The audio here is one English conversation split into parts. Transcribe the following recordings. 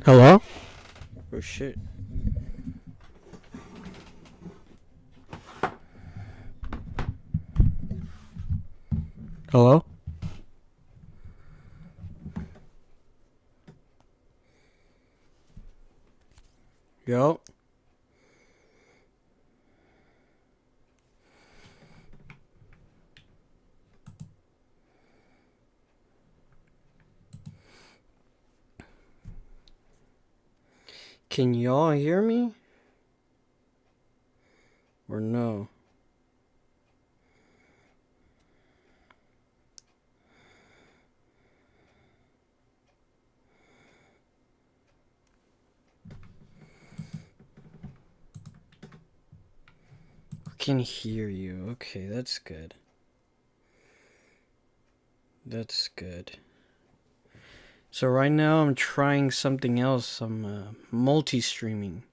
Hello? Oh shit. Hello? Yo. Can y'all hear me? Or no? I can hear you. Okay, that's good. That's good. So right now I'm trying something else. I'm multi-streaming.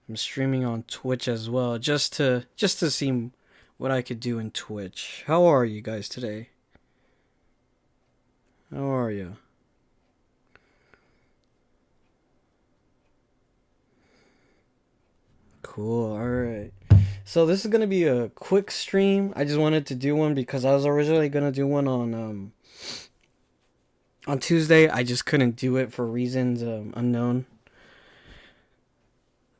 I'm streaming on Twitch as well, just to see what I could do in Twitch. How are you guys today? How are you? Cool. All right. So this is gonna be a quick stream. I just wanted to do one because I was originally gonna do one on Tuesday. I just couldn't do it for reasons unknown.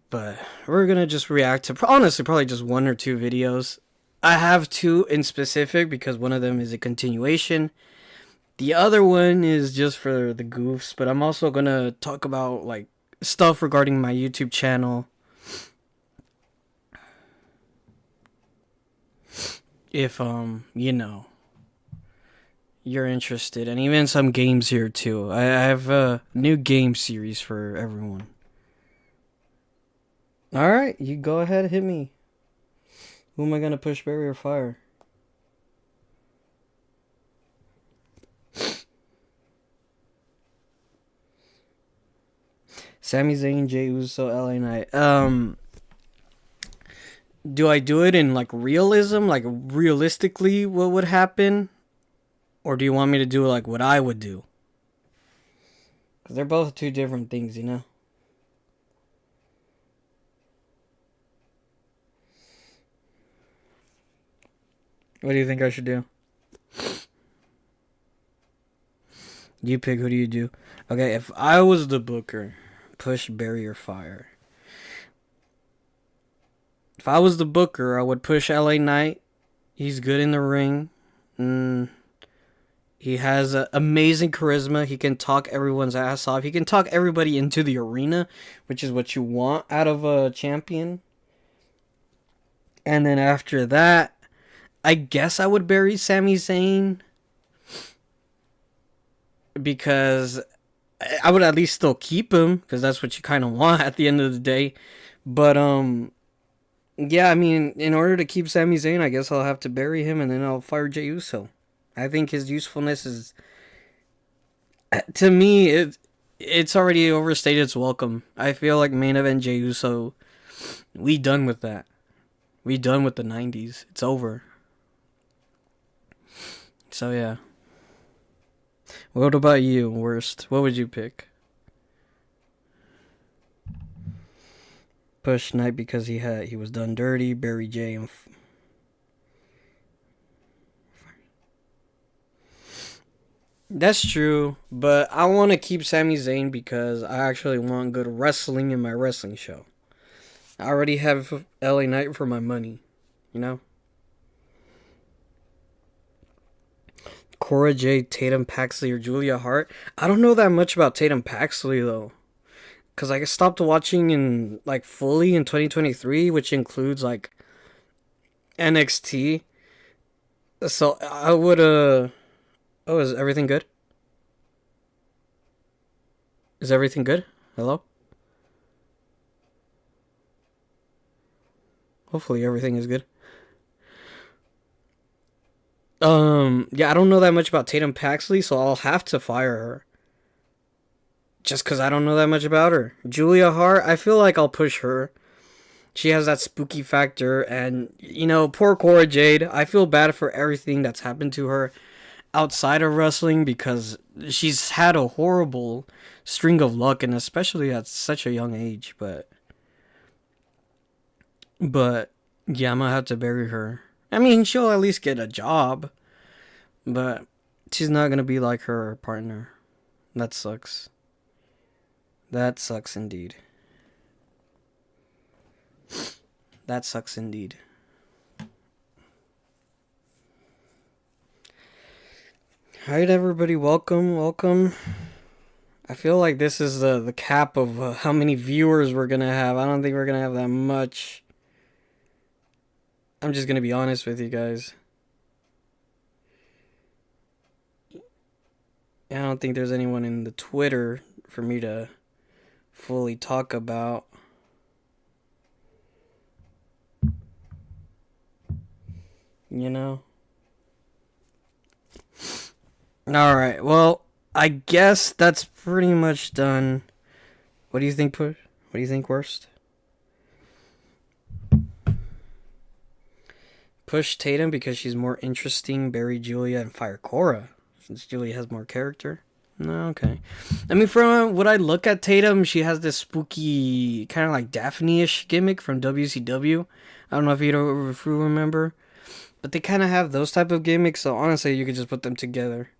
But we're gonna just react to honestly probably just one or two videos. I have two in specific because one of them is a continuation. The other one is just for the goofs, but I'm also gonna talk about like stuff regarding my YouTube channel. If you're interested, and even some games here too. I have a new game series for everyone. All right, you go ahead, hit me. Who am I gonna push, barrier, fire? Sami Zayn, Jey Uso, LA Knight. Do I do it in like realism, like realistically, what would happen, or do you want me to do like what I would do? Because they're both two different things, you know. What do you think I should do? You pick. Who do you do? Okay, if I was the booker, push, barrier, fire. If I was the booker, I would push LA Knight. He's good in the ring. He has amazing charisma. He can talk everyone's ass off. He can talk everybody into the arena, which is what you want out of a champion. And then after that, I guess I would bury Sami Zayn, because I would at least still keep him, because that's what you kind of want at the end of the day. But yeah, I mean, in order to keep Sami Zayn, I guess I'll have to bury him, and then I'll fire Jey Uso. I think his usefulness is, to me, it's already overstated its welcome. I feel like main event Jey Uso, we done with that. We done with the 90s. It's over. So yeah. What about you, worst? What would you pick? Push Knight because he was done dirty. Bury Jay and that's true, but I want to keep Sami Zayn because I actually want good wrestling in my wrestling show. I already have LA Knight for my money, you know? Cora Jade, Tatum Paxley, or Julia Hart. I don't know that much about Tatum Paxley though, because I stopped watching in like fully in 2023, which includes like NXT. So I would Oh, is everything good? Is everything good? Hello? Hopefully everything is good. Yeah, I don't know that much about Tatum Paxley, so I'll have to fire her. Just because I don't know that much about her. Julia Hart, I feel like I'll push her. She has that spooky factor, and, you know, poor Cora Jade. I feel bad for everything that's happened to her. outside of wrestling because she's had a horrible string of luck, and especially at such a young age. But yeah, I'm gonna have to bury her. I mean, she'll at least get a job, but she's not gonna be like her partner. That sucks. That sucks indeed. That sucks indeed. Alright, everybody, welcome. I feel like this is the cap of how many viewers we're gonna have. I don't think we're gonna have that much. I'm just gonna be honest with you guys. I don't think there's anyone in the Twitter for me to fully talk about. You know? Alright, well, I guess that's pretty much done. What do you think, What do you think, Worst? Push Tatum because she's more interesting, bury Julia, and fire Cora, since Julia has more character. No, okay. I mean, from what I look at Tatum, she has this spooky, kind of like Daphne-ish gimmick from WCW. I don't know if you remember. But they kind of have those type of gimmicks, so honestly, you could just put them together.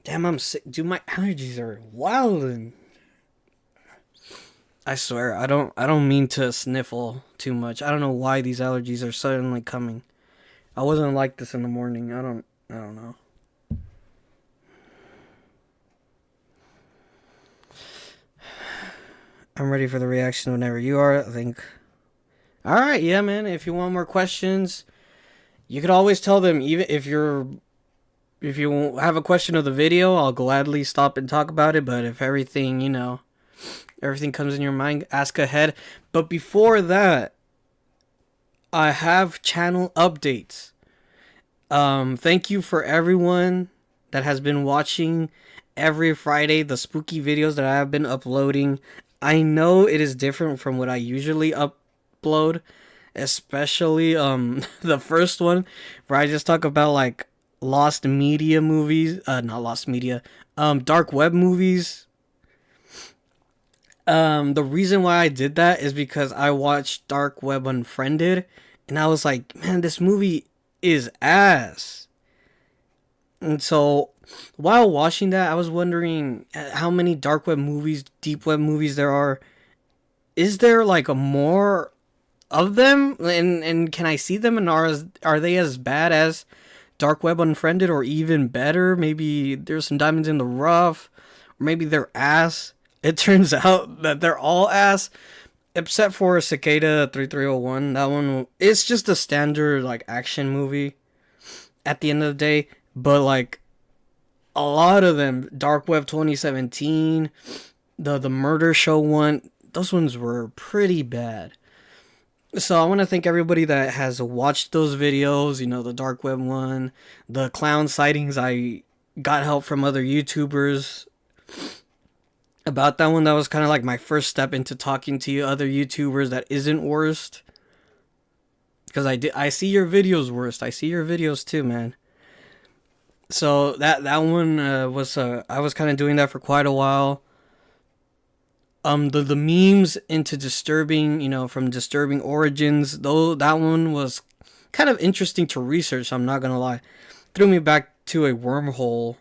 Damn, I'm sick. Dude, my allergies are wildin'. I swear, I don't mean to sniffle too much. I don't know why these allergies are suddenly coming. I wasn't like this in the morning. I don't know. I'm ready for the reaction whenever you are, I think. Alright, yeah, man. If you want more questions, you could always tell them, even if you have a question of the video, I'll gladly stop and talk about it. But if everything, everything comes in your mind, ask ahead. But before that, I have channel updates. Thank you for everyone that has been watching every Friday the spooky videos that I have been uploading. I know it is different from what I usually upload, especially the first one where I just talk about like lost media movies, not lost media, dark web movies. The reason why I did that is because I watched Dark Web Unfriended, and I was like, man, this movie is ass. And so while watching that, I was wondering how many dark web movies, deep web movies there are. Is there like a more of them, and can I see them, and are they as bad as Dark Web Unfriended, or even better? Maybe there's some diamonds in the rough, or maybe they're ass. It turns out that they're all ass, except for Cicada 3301. That one, it's just a standard like action movie at the end of the day. But like a lot of them, Dark Web 2017, the Murder Show one, those ones were pretty bad. So I want to thank everybody that has watched those videos, the Dark Web one, the clown sightings. I got help from other YouTubers about that one. That was kind of like my first step into talking to you other YouTubers that isn't Worst. Because I see your videos, Worst. I see your videos too, man. So that one was I was kind of doing that for quite a while. The memes into disturbing, from disturbing origins, though that one was kind of interesting to research. I'm not gonna lie, threw me back to a wormhole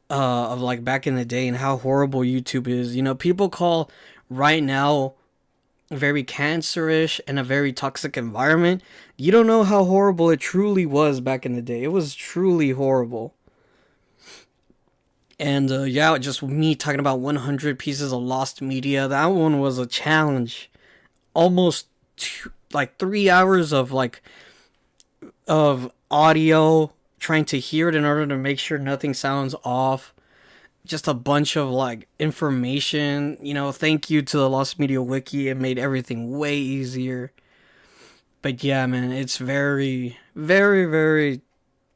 of like back in the day and how horrible YouTube is. People call right now very cancerish and a very toxic environment. You don't know how horrible it truly was back in the day. It was truly horrible. And yeah, just me talking about 100 pieces of lost media. That one was a challenge. Almost 3 hours of audio, trying to hear it in order to make sure nothing sounds off. Just a bunch of information. Thank you to the Lost Media Wiki. It made everything way easier. But yeah, man, it's very, very, very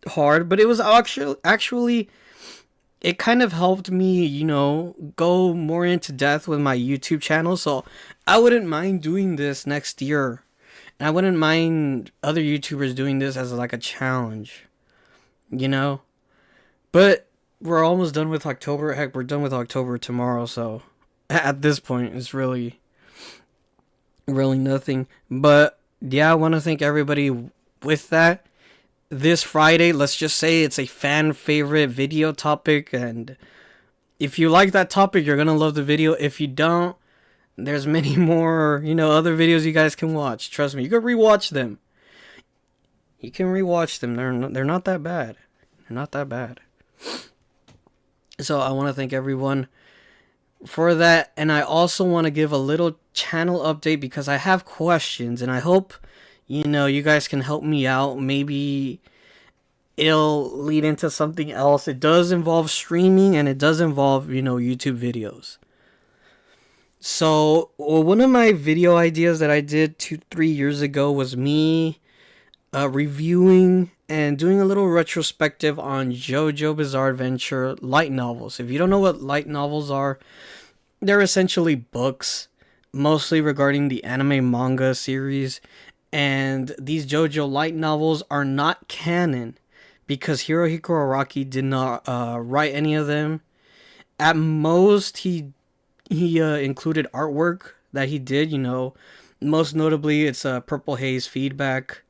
hard. But it was actually it kind of helped me, go more into depth with my YouTube channel. So I wouldn't mind doing this next year. And I wouldn't mind other YouTubers doing this as like a challenge, you know? But we're almost done with October. Heck, we're done with October tomorrow. So at this point, it's really, really nothing. But yeah, I want to thank everybody with that. This Friday, let's just say it's a fan favorite video topic, and if you like that topic, you're gonna love the video. If you don't, there's many more, other videos you guys can watch. Trust me, you can rewatch them. You can rewatch them. They're not that bad. They're not that bad. So I want to thank everyone for that, and I also want to give a little channel update because I have questions, and I hope you guys can help me out. Maybe it'll lead into something else. It does involve streaming, and it does involve, YouTube videos. So, one of my video ideas that I did 3 years ago was me reviewing and doing a little retrospective on Jojo Bizarre Adventure light novels. If you don't know what light novels are, they're essentially books, mostly regarding the anime manga series. And these Jojo light novels are not canon because Hirohiko Araki did not write any of them. At most, he included artwork that he did. Most notably, it's Purple Haze Feedback,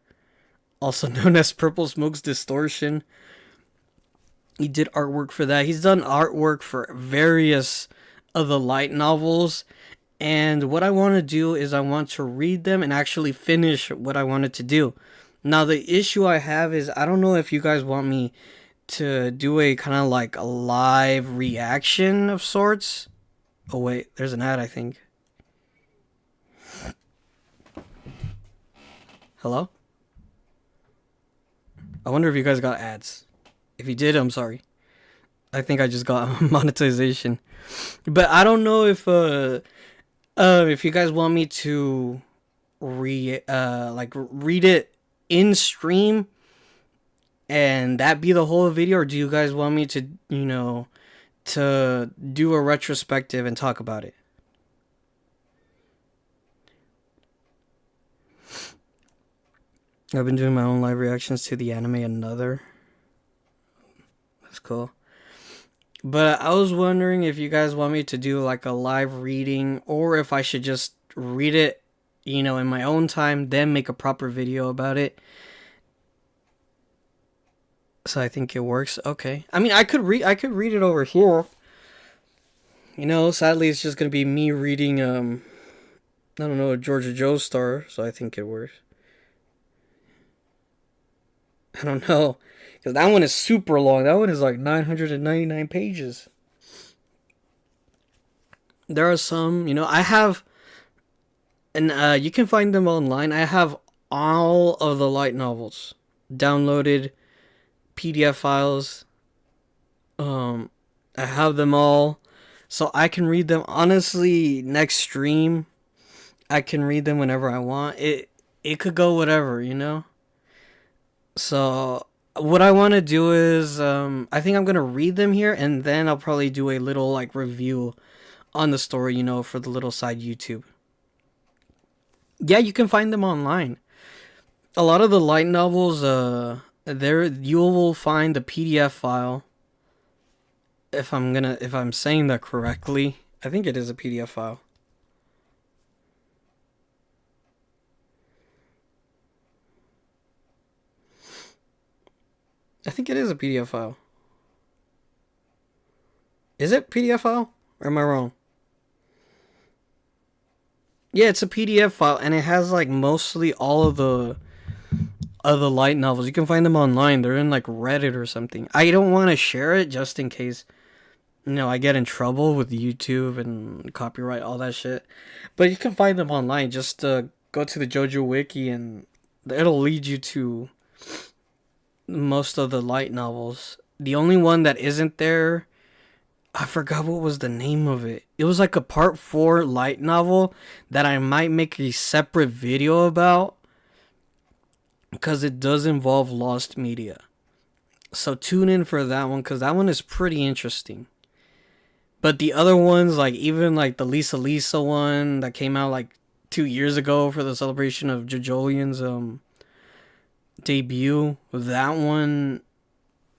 also known as Purple Smoke's Distortion. He did artwork for that. He's done artwork for various of the light novels. And what I want to do is I want to read them and actually finish what I wanted to do. Now, the issue I have is I don't know if you guys want me to do a kind of like a live reaction of sorts. Oh, wait, there's an ad, I think. Hello? I wonder if you guys got ads. If you did, I'm sorry. I think I just got monetization. But I don't know if you guys want me to read it in stream and that be the whole video, or do you guys want me to, to do a retrospective and talk about it? I've been doing my own live reactions to the anime Another. That's cool. But I was wondering if you guys want me to do like a live reading, or if I should just read it, in my own time, then make a proper video about it. So I think it works. Okay. I mean, I could read it over here. Sadly it's just gonna be me reading I don't know, Georgia Joestar, so I think it works. I don't know. Because that one is super long. That one is like 999 pages. There are some, I have, and you can find them online. I have all of the light novels downloaded, PDF files. I have them all, so I can read them. Honestly, next stream, I can read them whenever I want. It could go whatever, So what I want to do is, I think I'm gonna read them here, and then I'll probably do a little like review on the story, for the little side YouTube. Yeah, you can find them online. A lot of the light novels, there you will find the PDF file. If I'm saying that correctly, I think it is a PDF file. I think it is a PDF file. Is it PDF file? Or am I wrong? Yeah, it's a PDF file, and it has like mostly all of the light novels. You can find them online. They're in like Reddit or something. I don't want to share it just in case, I get in trouble with YouTube and copyright, all that shit. But you can find them online. Just go to the Jojo Wiki, and it'll lead you to most of the light novels. The only one that isn't there, I forgot what was the name of it. It was like a part 4 light novel that I might make a separate video about, because it does involve lost media. So tune in for that one because that one is pretty interesting. But the other ones, like even like the Lisa one that came out like 2 years ago for the celebration of Jojolian's debut, that one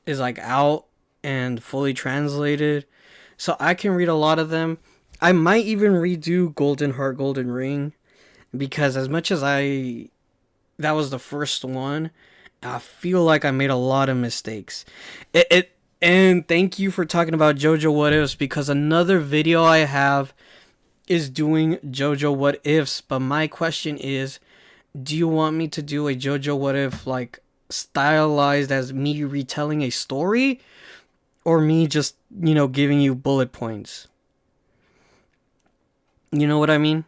is like out and fully translated. So I can read a lot of them. I might even redo Golden Heart, Golden Ring because as much as that was the first one, I feel like I made a lot of mistakes. It and thank you for talking about JoJo What Ifs because another video I have is doing JoJo What Ifs, but my question is, do you want me to do a JoJo What If like stylized as me retelling a story or me just, giving you bullet points? You know what I mean?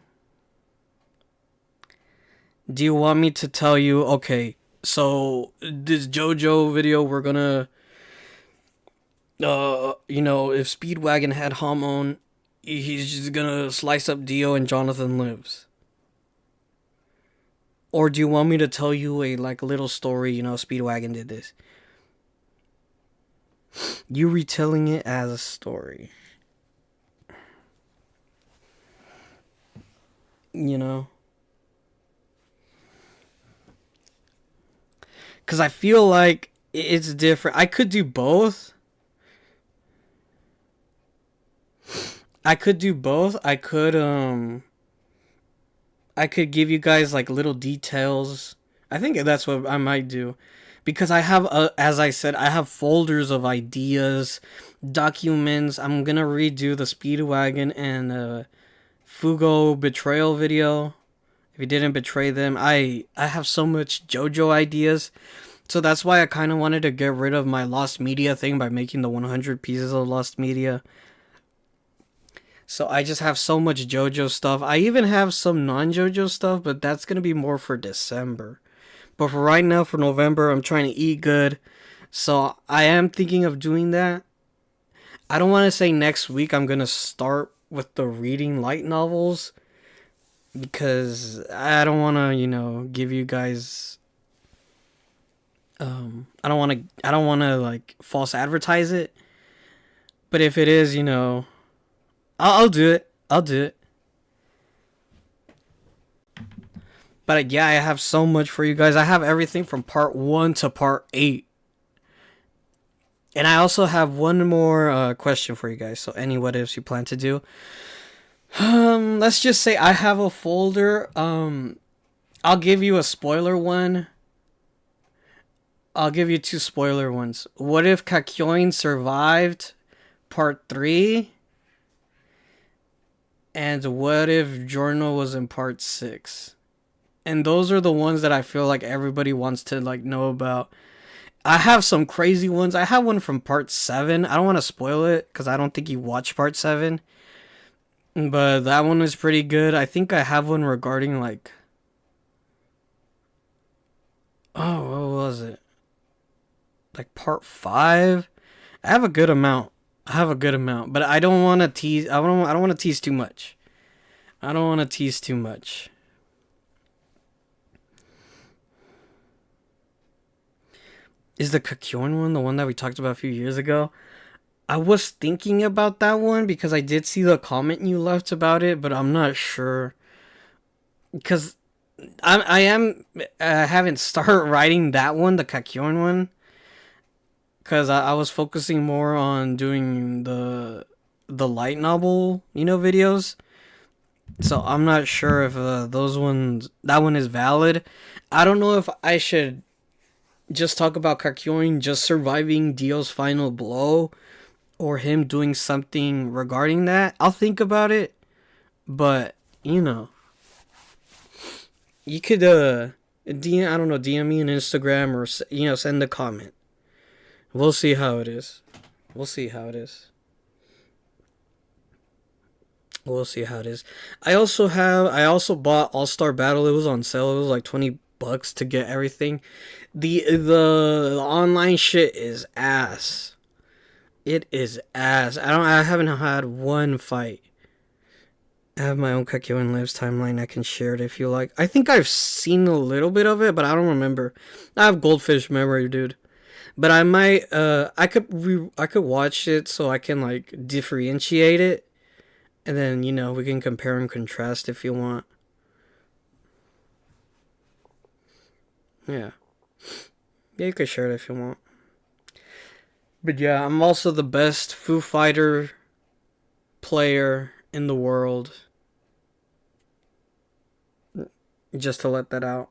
Do you want me to tell you, okay, so this JoJo video we're gonna if Speedwagon had Hamon, he's just gonna slice up Dio and Jonathan lives. Or do you want me to tell you a like little story, Speedwagon did this? You retelling it as a story. You know? Cause I feel like it's different. I could do both. I could do both. I could give you guys like little details. I think that's what I might do. Because I have, as I said, I have folders of ideas, documents. I'm gonna redo the Speedwagon and Fugo betrayal video. If you didn't betray them, I have so much JoJo ideas. So that's why I kind of wanted to get rid of my lost media thing by making the 100 pieces of lost media. So I just have so much JoJo stuff. I even have some non-JoJo stuff, but that's going to be more for December. But for right now, for November, I'm trying to eat good. So I am thinking of doing that. I don't want to say next week I'm going to start with the reading light novels. Because I don't want to, give you guys... I don't want to, like, false advertise it. But if it is, I'll do it. I'll do it. But yeah, I have so much for you guys. I have everything from part 1 to part 8. And I also have one more question for you guys. So any what ifs you plan to do. Let's just say I have a folder. I'll give you a spoiler one. I'll give you 2 spoiler ones. What if Kakyoin survived part 3? And what if Giorno was in part 6? And those are the ones that I feel like everybody wants to like know about. I have some crazy ones. I have one from part 7. I don't want to spoil it because I don't think you watched part 7. But that one is pretty good. I think I have one regarding like... Oh, what was it? Like part 5? I have a good amount. But I don't want to tease. I don't want to tease too much. Is the Kakyoin one the one that we talked about a few years ago? I was thinking about that one because I did see the comment you left about it, but I'm not sure. Because I haven't started writing that one, the Kakyoin one. Because I was focusing more on doing the light novel, videos. So I'm not sure if that one is valid. I don't know if I should just talk about Kakyoin just surviving Dio's final blow or him doing something regarding that. I'll think about it. But, you could DM me on Instagram or send a comment. We'll see how it is. I also bought All Star Battle. It was on sale. It was like $20 to get everything. The online shit is ass. It is ass. I haven't had one fight. I have my own Kakyoin Lives timeline. I can share it if you like. I think I've seen a little bit of it, but I don't remember. I have goldfish memory, dude. But I might I could watch it so I can like differentiate it, and then we can compare and contrast if you want. Yeah, yeah, you could share it if you want. But yeah, I'm also the best Foo Fighter player in the world. Just to let that out.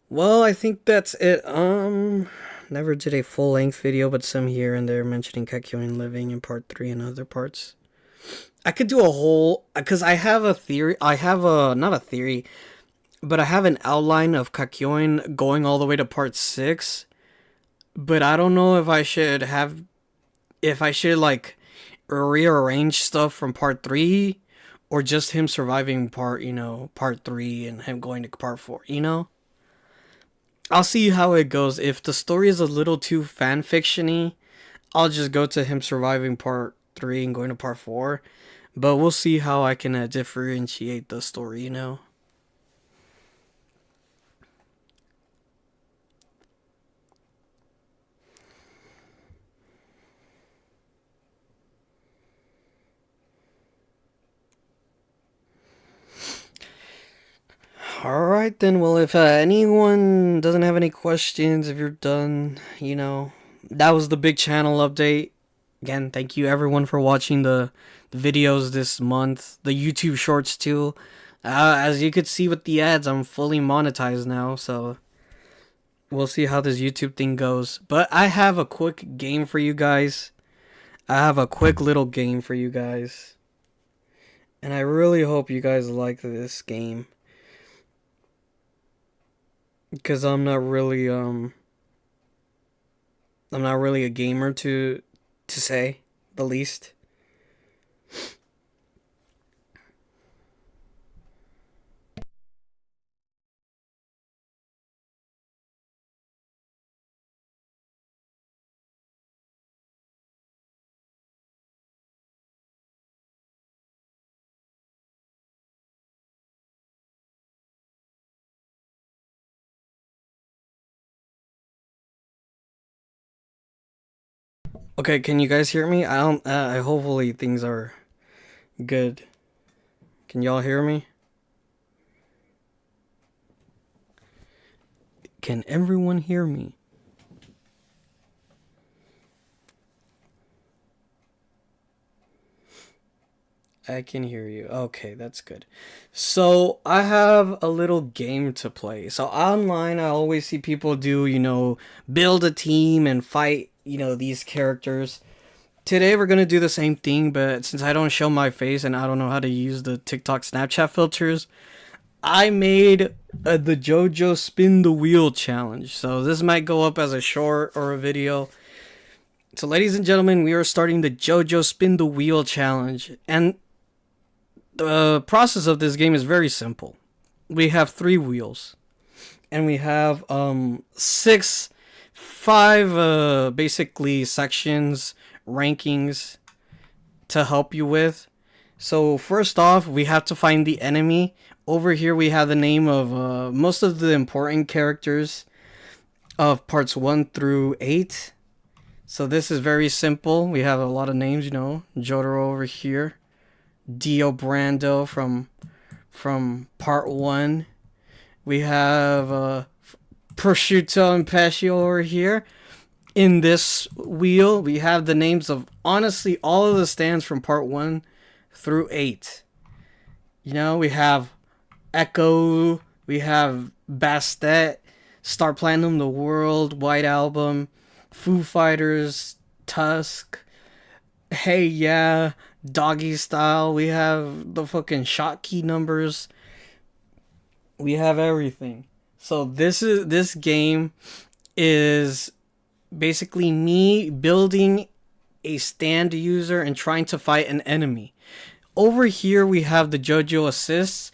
Well, I think that's it. Never did a full length video, but some here and there mentioning Kakyoin living in part 3 and other parts. I could do a whole, because I have a theory. I have a, not a theory, but I have an outline of Kakyoin going all the way to part 6. But I don't know if I should like rearrange stuff from part 3 or just him surviving part 3 and him going to part 4, I'll see how it goes. If the story is a little too fan fictiony, I'll just go to him surviving part 3 and going to part 4. But we'll see how I can differentiate the story. Alright then, well, if anyone doesn't have any questions, if you're done, that was the big channel update. Again, thank you everyone for watching the videos this month, the YouTube shorts too. As you could see with the ads, I'm fully monetized now, so we'll see how this YouTube thing goes. But I have a quick game for you guys. I have a quick little game for you guys. And I really hope you guys like this game. Because I'm not really a gamer to say the least. Okay, can you guys hear me? I don't. Hopefully things are good. Can y'all hear me? Can everyone hear me? I can hear you. Okay, that's good. So I have a little game to play. So online, I always see people do, build a team and fight, these characters. Today we're gonna do the same thing, but since I don't show my face and I don't know how to use the TikTok Snapchat filters, I made the Jojo spin the wheel challenge. So this might go up as a short or a video. So ladies and gentlemen, we are starting the Jojo spin the wheel challenge. And the process of this game is very simple. We have 3 wheels. And we have five basically sections, rankings to help you with. So first off, we have to find the enemy. Over here we have the name of most of the important characters of parts 1 through 8. So this is very simple. We have a lot of names, Jojo over here. Dio Brando from part 1. We have Prosciutto and Pescio over here. In this wheel, we have the names of, honestly, all of the stands from part 1 through 8. We have Echo, we have Bastet, Star Platinum, The World, White Album, Foo Fighters, Tusk, Hey Yeah, Doggy Style. We have the fucking shot key numbers. We have everything. So this game is basically me building a stand user and trying to fight an enemy. Over here we have the Jojo assists.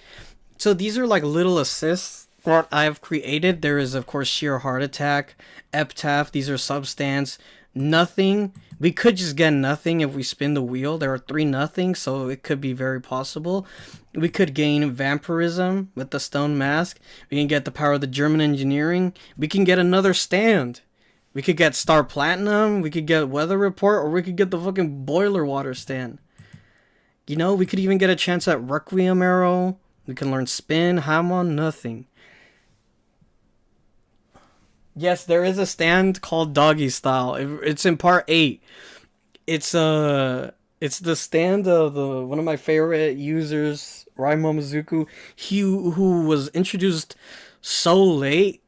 So these are like little assists that I've created. There is of course Sheer Heart Attack, Epitaph. These are substands. Nothing. We could just get nothing if we spin the wheel. There are three nothing, so it could be very possible. We could gain vampirism with the stone mask. We can get the power of the German engineering. We can get another stand. We could get star platinum. We could get weather report, or we could get the fucking boiler water stand. You know, we could even get a chance at requiem arrow. We can learn spin, hammer, nothing. Yes, there is a stand called Doggy Style. It's in part 8. It's the stand of the one of my favorite users, Rai Momozuku. Who was introduced so late.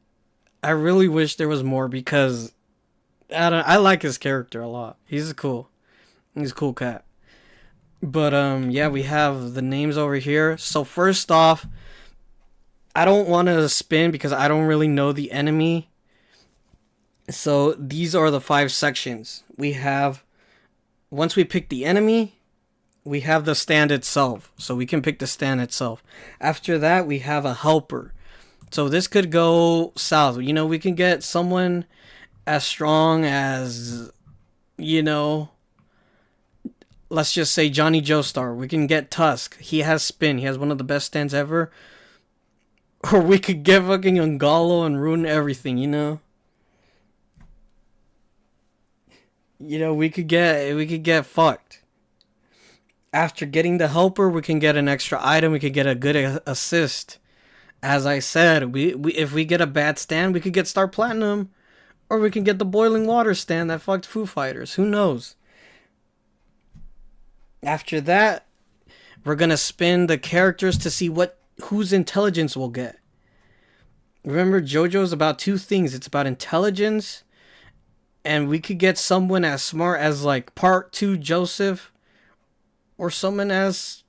I really wish there was more because I like his character a lot. He's a cool cat. But yeah, we have the names over here. So first off, I don't want to spin because I don't really know the enemy. So these are the 5 sections. We have, once we pick the enemy, we have the stand itself. So we can pick the stand itself. After that, we have a helper. So this could go south. You know, we can get someone as strong as, you know, let's just say Johnny Joestar. We can get Tusk. He has spin. He has one of the best stands ever. Or we could get fucking Ungalo and ruin everything, you know? You know, we could get fucked. After getting the helper, we can get an extra item. We could get a good assist. As I said, we if we get a bad stand, we could get Star Platinum, or we can get the boiling water stand that fucked Foo Fighters. Who knows? After that, we're gonna spin the characters to see whose intelligence we'll get. Remember, Jojo is about 2 things. It's about intelligence, and we could get someone as smart as like Part 2 Joseph, or someone as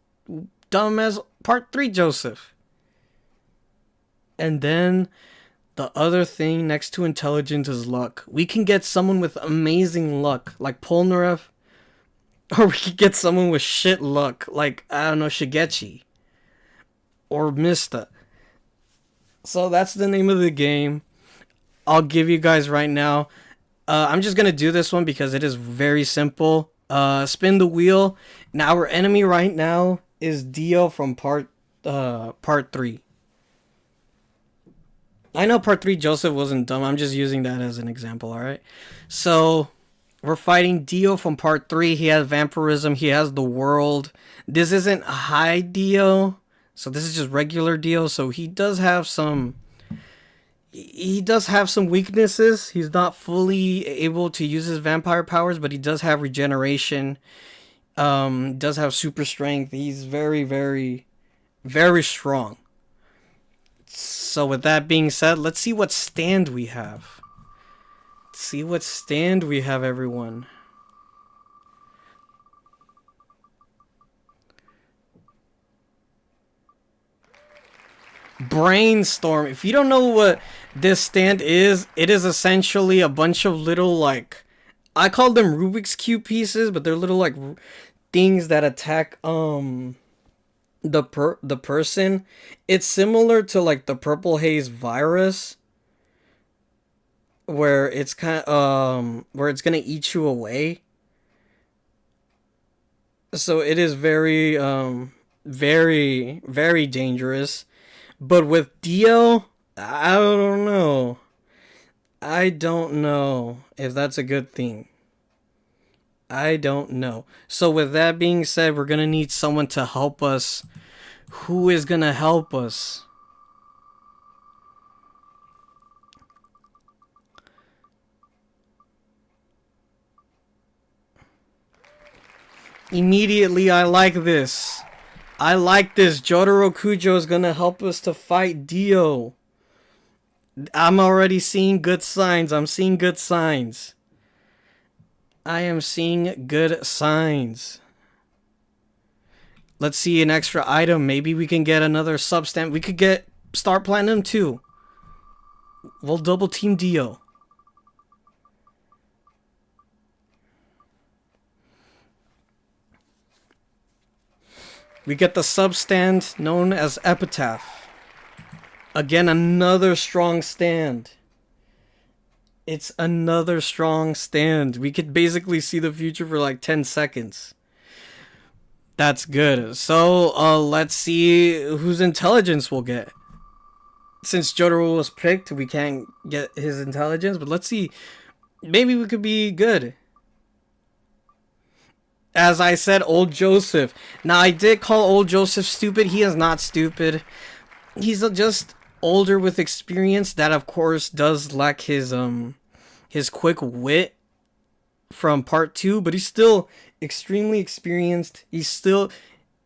dumb as Part 3 Joseph. And then the other thing next to intelligence is luck. We can get someone with amazing luck, like Polnareff, or we could get someone with shit luck, like, I don't know, Shigechi, or Mista. So that's the name of the game. I'll give you guys right now. I'm just gonna do this one because it is very simple. Spin the wheel. Now our enemy right now is Dio from part 3. I know part 3 Joseph wasn't dumb. I'm just using that as an example, alright? So we're fighting Dio from part 3. He has vampirism. He has the world. This isn't high Dio. So this is just regular Dio. So he does have some weaknesses. He's not fully able to use his vampire powers, but he does have regeneration. Does have super strength. He's very, very, very strong. So with that being said, let's see what stand we have. Everyone. Brainstorm. If you don't know what this stand is, it is essentially a bunch of little, like, I call them Rubik's Cube pieces, but they're little, like, things that attack the person. It's similar to like the purple haze virus, where it's where it's gonna eat you away. So it is very very, very dangerous. But with Dio, I don't know. I don't know if that's a good thing. I don't know. So with that being said, we're gonna need someone to help us. Who is gonna help us? Immediately, I like this. Jotaro Kujo is gonna help us to fight Dio. I'm already seeing good signs. I am seeing good signs. Let's see an extra item. Maybe we can get another substance. We could get Star Platinum too. We'll double team Dio. We get the substand known as Epitaph. Again, another strong stand. It's another strong stand. We could basically see the future for like 10 seconds. That's good. So, let's see whose intelligence we'll get. Since Jotaro was picked, we can't get his intelligence, but let's see. Maybe we could be good. As I said, old Joseph. Now, I did call old Joseph stupid. He is not stupid. He's just older with experience. That, of course, does lack his quick wit from part 2, but he's still extremely experienced. He's still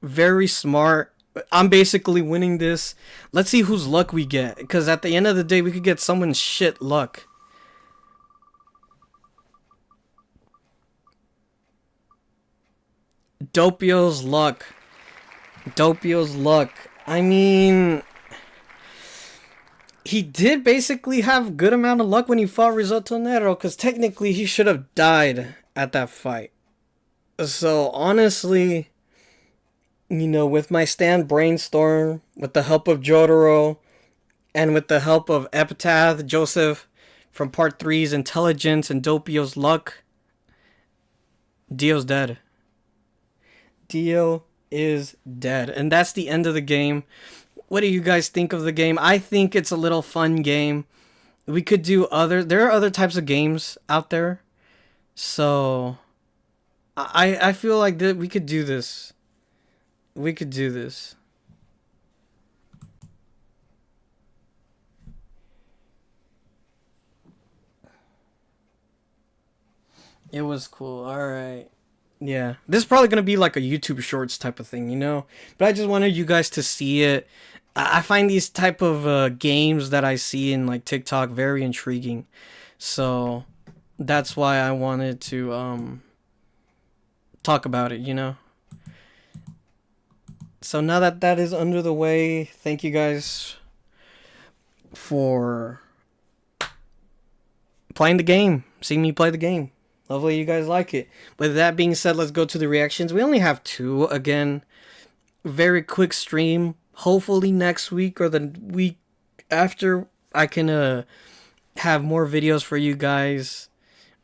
very smart. I'm basically winning this. Let's see whose luck we get, because at the end of the day, we could get someone's shit luck. Doppio's luck. Doppio's luck. I mean, he did basically have good amount of luck when he fought Risotto Nero, because technically he should have died at that fight. So honestly, you know, with my stand brainstorm, with the help of Jotaro, and with the help of Epitaph, Joseph from part 3's intelligence, and Doppio's luck, Dio's dead. Dio is dead. And that's the end of the game. What do you guys think of the game? I think it's a little fun game. We could do there are other types of games out there. So I feel like that we could do this. We could do this. It was cool. All right. Yeah. This is probably going to be like a YouTube Shorts type of thing, you know? But I just wanted you guys to see it. I find these type of games that I see in like TikTok very intriguing. So that's why I wanted to talk about it, you know? So now that that is under the way, thank you guys for playing the game. Seeing me play the game. Hopefully you guys like it. With that being said, let's go to the reactions. We only have 2 again. Very quick stream. Hopefully next week or the week after I can have more videos for you guys.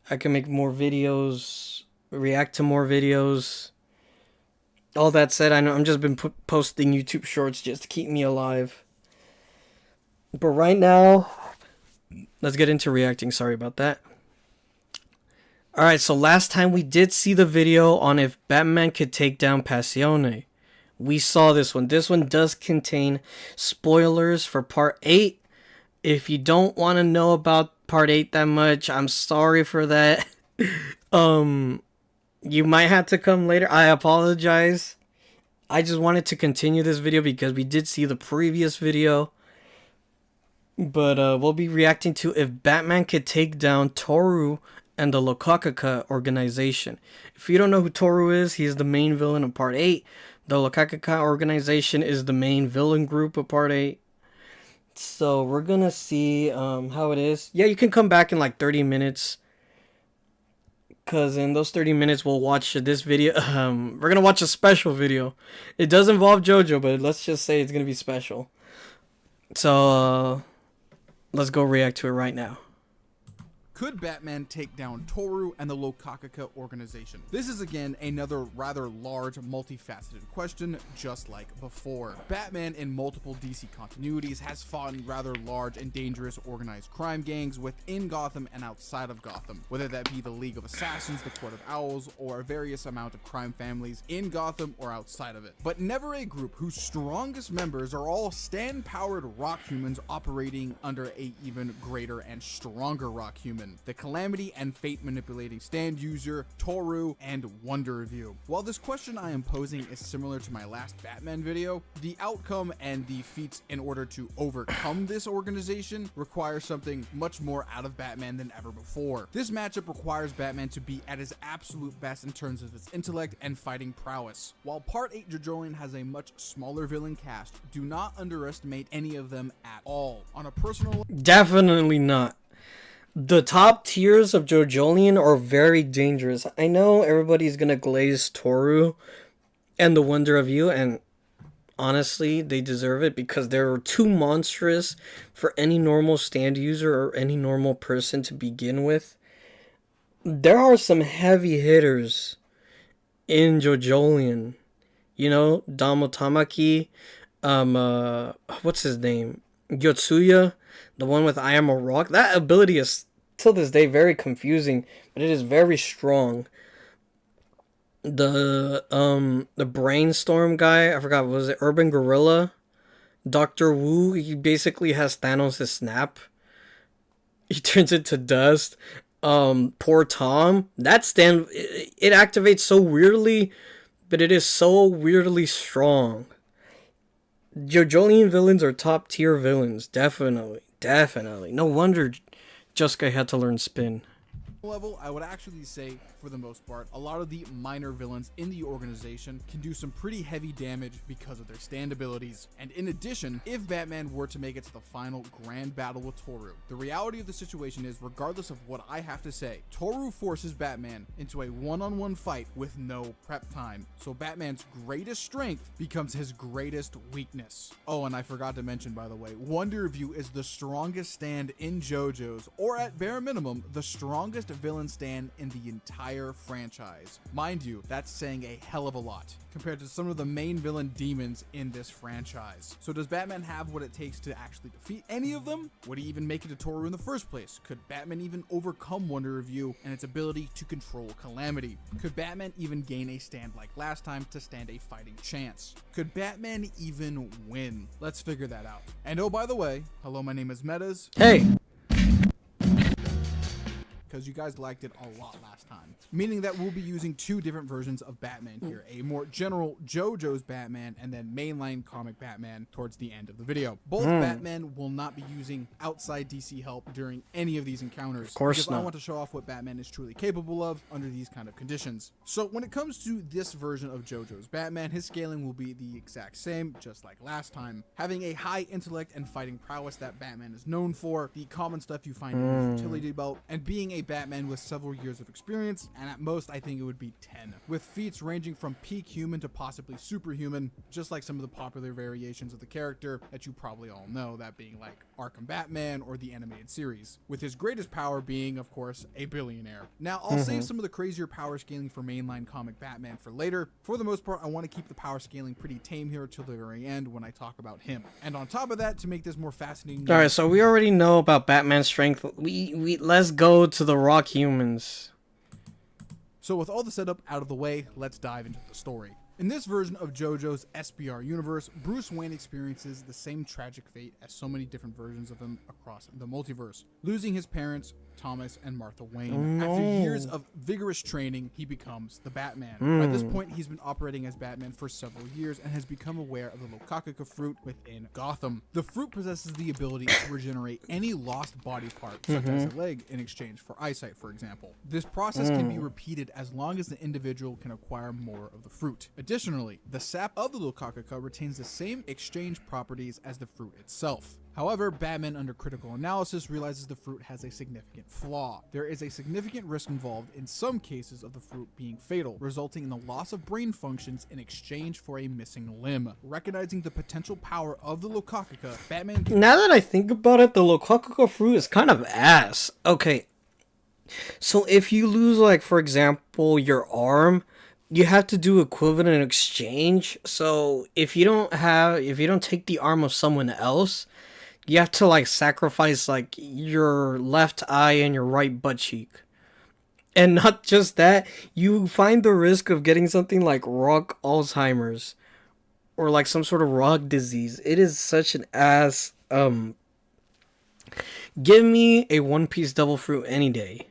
I can make more videos, react to more videos. All that said, I know I'm just been posting YouTube Shorts just to keep me alive. But right now, let's get into reacting. Sorry about that. Alright, so last time we did see the video on if Batman could take down Passione. We saw this one. This one does contain spoilers for part 8. If you don't want to know about part 8 that much, I'm sorry for that. You might have to come later. I apologize. I just wanted to continue this video because we did see the previous video. But we'll be reacting to if Batman could take down Toru and the Lokakaka organization. If you don't know who Toru is, he's the main villain of part 8. The Lokakaka organization is the main villain group of part 8. So we're gonna see how it is. Yeah, you can come back in like 30 minutes. Because in those 30 minutes we'll watch this video. We're gonna watch a special video. It does involve Jojo, but let's just say it's gonna be special. So let's go react to it right now. Could Batman take down Toru and the Lokakaka organization? This is again another rather large, multifaceted question, just like before. Batman in multiple DC continuities has fought in rather large and dangerous organized crime gangs within Gotham and outside of Gotham, whether that be the League of Assassins, the Court of Owls, or a various amount of crime families in Gotham or outside of it. But never a group whose strongest members are all stand-powered rock humans operating under a even greater and stronger rock human. The Calamity and Fate manipulating stand user, Toru, and Wonder Review. While this question I am posing is similar to my last Batman video, the outcome and the feats in order to overcome this organization require something much more out of Batman than ever before. This matchup requires Batman to be at his absolute best in terms of his intellect and fighting prowess. While Part 8 Jojolian has a much smaller villain cast, do not underestimate any of them at all. On a personal... Definitely not. The top tiers of Jojolian are very dangerous. I know everybody's gonna glaze Toru and the Wonder of You, and honestly, they deserve it because they're too monstrous for any normal stand user or any normal person to begin with. There are some heavy hitters in Jojolian. You know, Damo Tamaki, what's his name? Yotsuya, the one with I Am a Rock. That ability is till this day very confusing, but it is very strong. The brainstorm guy, I forgot, was it Urban Gorilla? Dr. Wu, he basically has Thanos' snap. He turns into dust. Poor Tom. That stand, it activates so weirdly, but it is so weirdly strong. Jojolian villains are top tier villains, definitely, definitely. No wonder Juska had to learn spin. Level, I would actually say, for the most part, a lot of the minor villains in the organization can do some pretty heavy damage because of their stand abilities. And in addition, if Batman were to make it to the final grand battle with Toru, the reality of the situation is, regardless of what I have to say, Toru forces Batman into a one-on-one fight with no prep time. So Batman's greatest strength becomes his greatest weakness. Oh, and I forgot to mention, by the way, Wonder View is the strongest stand in JoJo's, or at bare minimum, the strongest villain stand in the entire franchise. Mind you, that's saying a hell of a lot compared to some of the main villain demons in this franchise. So does Batman have what it takes to actually defeat any of them? Would he even make it to Toru in the first place? Could Batman even overcome Wonder Review and its ability to control Calamity? Could Batman even gain a stand like last time to stand a fighting chance? Could Batman even win? Let's figure that out. And oh, by the way, hello, my name is Metas. Hey! Because you guys liked it a lot last time. Meaning that we'll be using two different versions of Batman here. A more general JoJo's Batman and then mainline comic Batman towards the end of the video. Both Batman will not be using outside DC help during any of these encounters. Of course because not. I want to show off what Batman is truly capable of under these kind of conditions. So when it comes to this version of JoJo's Batman, his scaling will be the exact same, just like last time. Having a high intellect and fighting prowess that Batman is known for, the common stuff you find in his utility belt, and being a Batman with several years of experience, and at most I think it would be 10, with feats ranging from peak human to possibly superhuman, just like some of the popular variations of the character that you probably all know, that being like Arkham Batman or the animated series, with his greatest power being, of course, a billionaire. Now, I'll save some of the crazier power scaling for mainline comic Batman for later. For the most part, I want to keep the power scaling pretty tame here till the very end when I talk about him. And on top of that, to make this more fascinating... Alright, so we already know about Batman's strength. Let's go to the Rock humans. So with all the setup out of the way, let's dive into the story. In this version of JoJo's SBR universe, Bruce Wayne experiences the same tragic fate as so many different versions of him across the multiverse, losing his parents, Thomas and Martha Wayne. Oh, no. After years of vigorous training, he becomes the Batman. By this point, he's been operating as Batman for several years and has become aware of the Lokakaka fruit within Gotham. The fruit possesses the ability to regenerate any lost body part, such as a leg, in exchange for eyesight, for example. This process can be repeated as long as the individual can acquire more of the fruit. Additionally, the sap of the Lokakaka retains the same exchange properties as the fruit itself. However, Batman, under critical analysis, realizes the fruit has a significant flaw. There is a significant risk involved in some cases of the fruit being fatal, resulting in the loss of brain functions in exchange for a missing limb. Recognizing the potential power of the Lokakaka, Batman... Now that I think about it, the Lokakaka fruit is kind of ass. Okay, so if you lose, like, for example, your arm, you have to do equivalent exchange. So if you don't take the arm of someone else, you have to, like, sacrifice, like, your left eye and your right butt cheek. And not just that, you find the risk of getting something like rock Alzheimer's or like some sort of rock disease. It is such an ass. Give me a One Piece double fruit any day.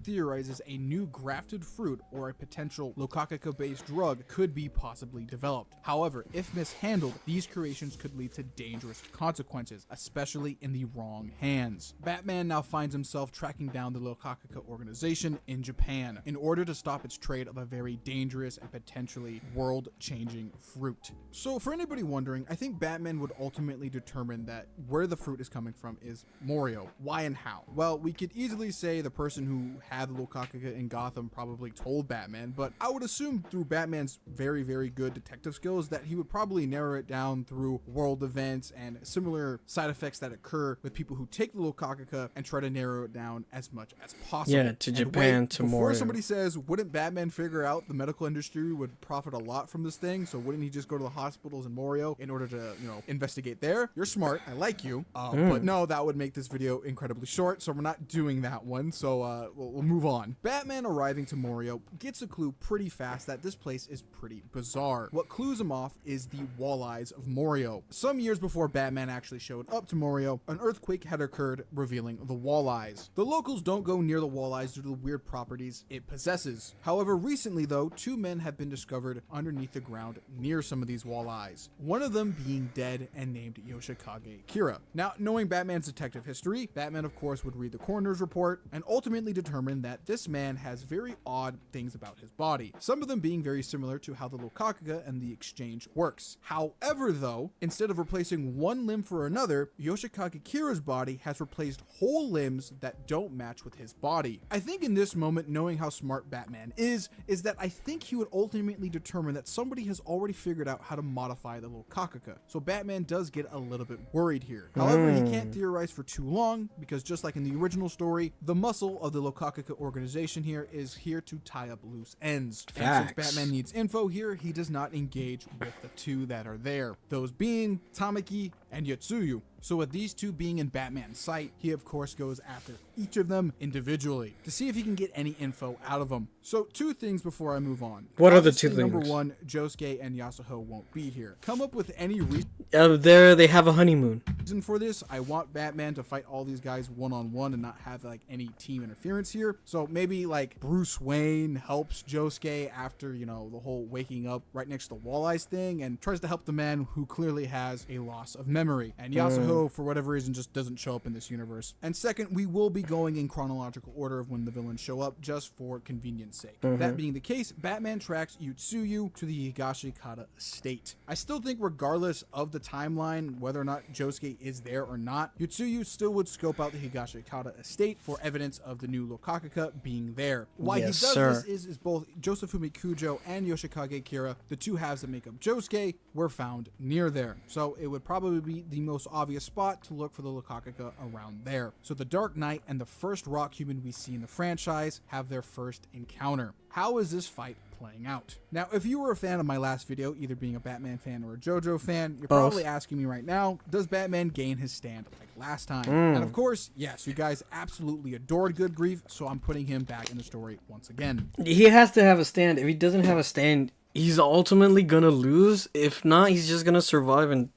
Theorizes a new grafted fruit or a potential Lokakaka-based drug could be possibly developed. However, if mishandled, these creations could lead to dangerous consequences, especially in the wrong hands. Batman now finds himself tracking down the Lokakaka organization in Japan in order to stop its trade of a very dangerous and potentially world-changing fruit. So for anybody wondering, I think Batman would ultimately determine that where the fruit is coming from is Morio. Why and how? Well, we could easily say the person who had the Lokakuga in Gotham probably told Batman, but I would assume through Batman's very, very good detective skills that he would probably narrow it down through world events and similar side effects that occur with people who take the Lokakuga and try to narrow it down as much as possible. Yeah, to Japan, to before Moria. somebody says, wouldn't Batman figure out the medical industry would profit a lot from this thing, so wouldn't he just go to the hospitals in Morio in order to, investigate there? You're smart. I like you. But no, that would make this video incredibly short, so we're not doing that one. So we'll move on. Batman arriving to Morio gets a clue pretty fast that this place is pretty bizarre. What clues him off is the walleyes of Morio. Some years before Batman actually showed up to Morio, an earthquake had occurred, revealing the walleyes. The locals don't go near the walleyes due to the weird properties it possesses. However, recently though, 2 men have been discovered underneath the ground near some of these walleyes. One of them being dead and named Yoshikage Kira. Now, knowing Batman's detective history, Batman of course would read the coroner's report and ultimately determine that this man has very odd things about his body, some of them being very similar to how the Lokakuga and the exchange works. However though, instead of replacing one limb for another, Yoshikage Kira's body has replaced whole limbs that don't match with his body. I think in this moment, knowing how smart Batman is that I think he would ultimately determine that somebody has already figured out how to modify the Lokakuga. So Batman does get a little bit worried here. However, he can't theorize for too long because just like in the original story, the muscle of the Lokakuga organization here is here to tie up loose ends. Facts. And since Batman needs info here, he does not engage with the 2 that are there. Those being Tamaki and Yotsuyu. So with these 2 being in Batman's sight, he of course goes after each of them individually to see if he can get any info out of them. So 2 things before I move on. What are the 2 Obviously, things? Number 1, Josuke and Yasuho won't be here. Come up with any reason They have a honeymoon. for this. I want Batman to fight all these guys one-on-one and not have like any team interference here. So maybe like Bruce Wayne helps Josuke after, the whole waking up right next to the walleyes thing and tries to help the man who clearly has a loss of memory. And Yasuho, for whatever reason, just doesn't show up in this universe. And second, we will be going in chronological order of when the villains show up just for convenience sake. That being the case, Batman tracks Yotsuyu to the Higashikata estate. I still think regardless of the timeline, whether or not Josuke is there or not, Yotsuyu still would scope out the Higashikata estate for evidence of the new Lokakuga being there. Why Yes, he does sir. this is both Josefumi Kujo and Yoshikage Kira, the 2 halves that make up Josuke, were found near there. So it would probably be the most obvious spot to look for the Lokakuga around there. So the Dark Knight and the first rock human we see in the franchise have their first encounter. How is this fight playing out? Now, if you were a fan of my last video, either being a Batman fan or a Jojo fan, you're probably asking me right now, does Batman gain his stand like last time? And of course, yes, you guys absolutely adored Good Grief, so I'm putting him back in the story once again. He has to have a stand. If he doesn't have a stand, he's ultimately gonna lose. If not, he's just gonna survive and,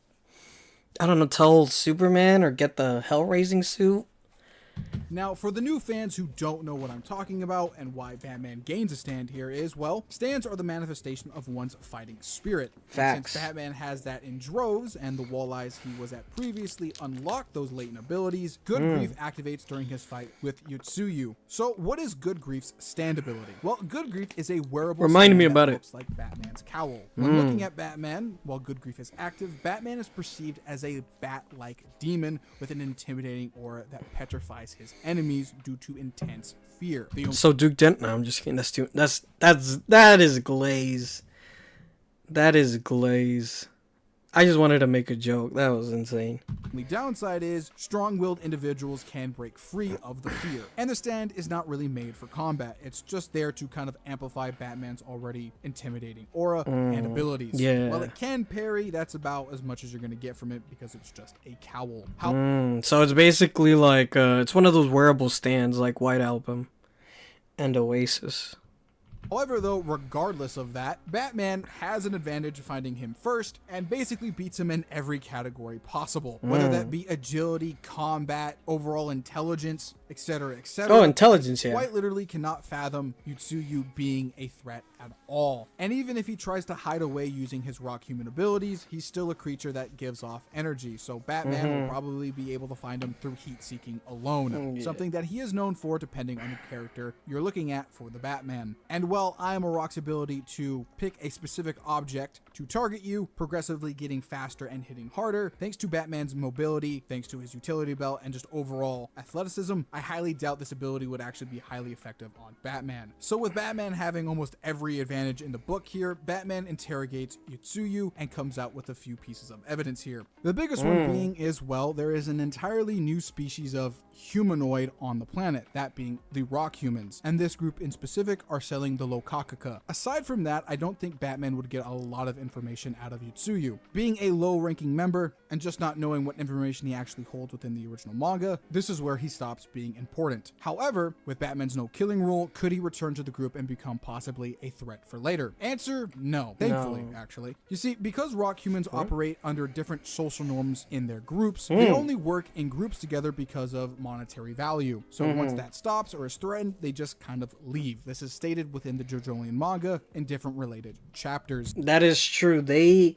I don't know, tell Superman or get the hell-raising suit. Now, for the new fans who don't know what I'm talking about and why Batman gains a stand here is, well, stands are the manifestation of one's fighting spirit. And Facts. since Batman has that in droves and the walleyes he was at previously unlocked those latent abilities, Good Grief activates during his fight with Yotsuyu. So what is Good Grief's stand ability? Well, Good Grief is a wearable Remind stand me that about it. looks like Batman's cowl. When looking at Batman, while Good Grief is active, Batman is perceived as a bat-like demon with an intimidating aura that petrifies his enemies due to intense fear. The So Duke Dent. No, I'm just kidding. That is glaze. That is glaze. I just wanted to make a joke. That was insane. only downside is strong-willed individuals can break free of the fear. And the stand is not really made for combat. It's just there to kind of amplify Batman's already intimidating aura and abilities. Yeah. While it can parry, that's about as much as you're going to get from it because it's just a cowl. So it's basically like, it's one of those wearable stands like White Album and Oasis. However, though, regardless of that, Batman has an advantage finding him first and basically beats him in every category possible. Whether that be agility, combat, overall intelligence, etc., etc. Oh, intelligence, yeah. Quite literally cannot fathom Yotsuyu being a threat at all. And even if he tries to hide away using his rock human abilities, he's still a creature that gives off energy. So Batman will probably be able to find him through heat seeking alone. Something that he is known for depending on the character you're looking at for the Batman. And well, well, I Am a Rock's ability to pick a specific object to target you, progressively getting faster and hitting harder. Thanks to Batman's mobility, thanks to his utility belt, and just overall athleticism, I highly doubt this ability would actually be highly effective on Batman. So with Batman having almost every advantage in the book here, Batman interrogates Yotsuyu and comes out with a few pieces of evidence here. The biggest one being is, well, there is an entirely new species of humanoid on the planet, that being the rock humans, and this group in specific are selling the Lokakaka. Aside from that, I don't think Batman would get a lot of information out of Yotsuyu. Being a low-ranking member and just not knowing what information he actually holds within the original manga, this is where he stops being important. However, with Batman's no killing rule, could he return to the group and become possibly a threat for later? Answer, no. Thankfully, actually. You see, because rock humans operate under different social norms in their groups, they only work in groups together because of monetary value. So once that stops or is threatened, they just kind of leave. This is stated within the JoJoian manga in different related chapters. That is true. The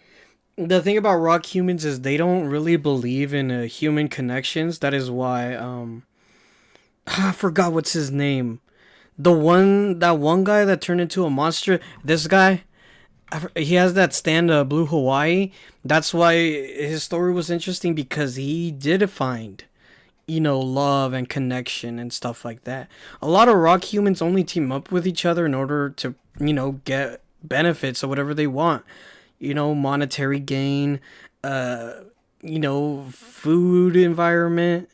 thing about rock humans is they don't really believe in human connections. That is why I forgot what's his name. That one guy that turned into a monster. This guy, he has that stand Blue Hawaii. That's why his story was interesting, because he did find, love and connection and stuff like that. A lot of rock humans only team up with each other in order to, get benefits or whatever they want. Monetary gain, food environment,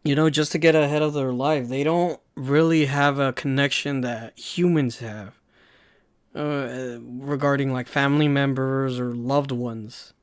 just to get ahead of their life. They don't really have a connection that humans have regarding like family members or loved ones.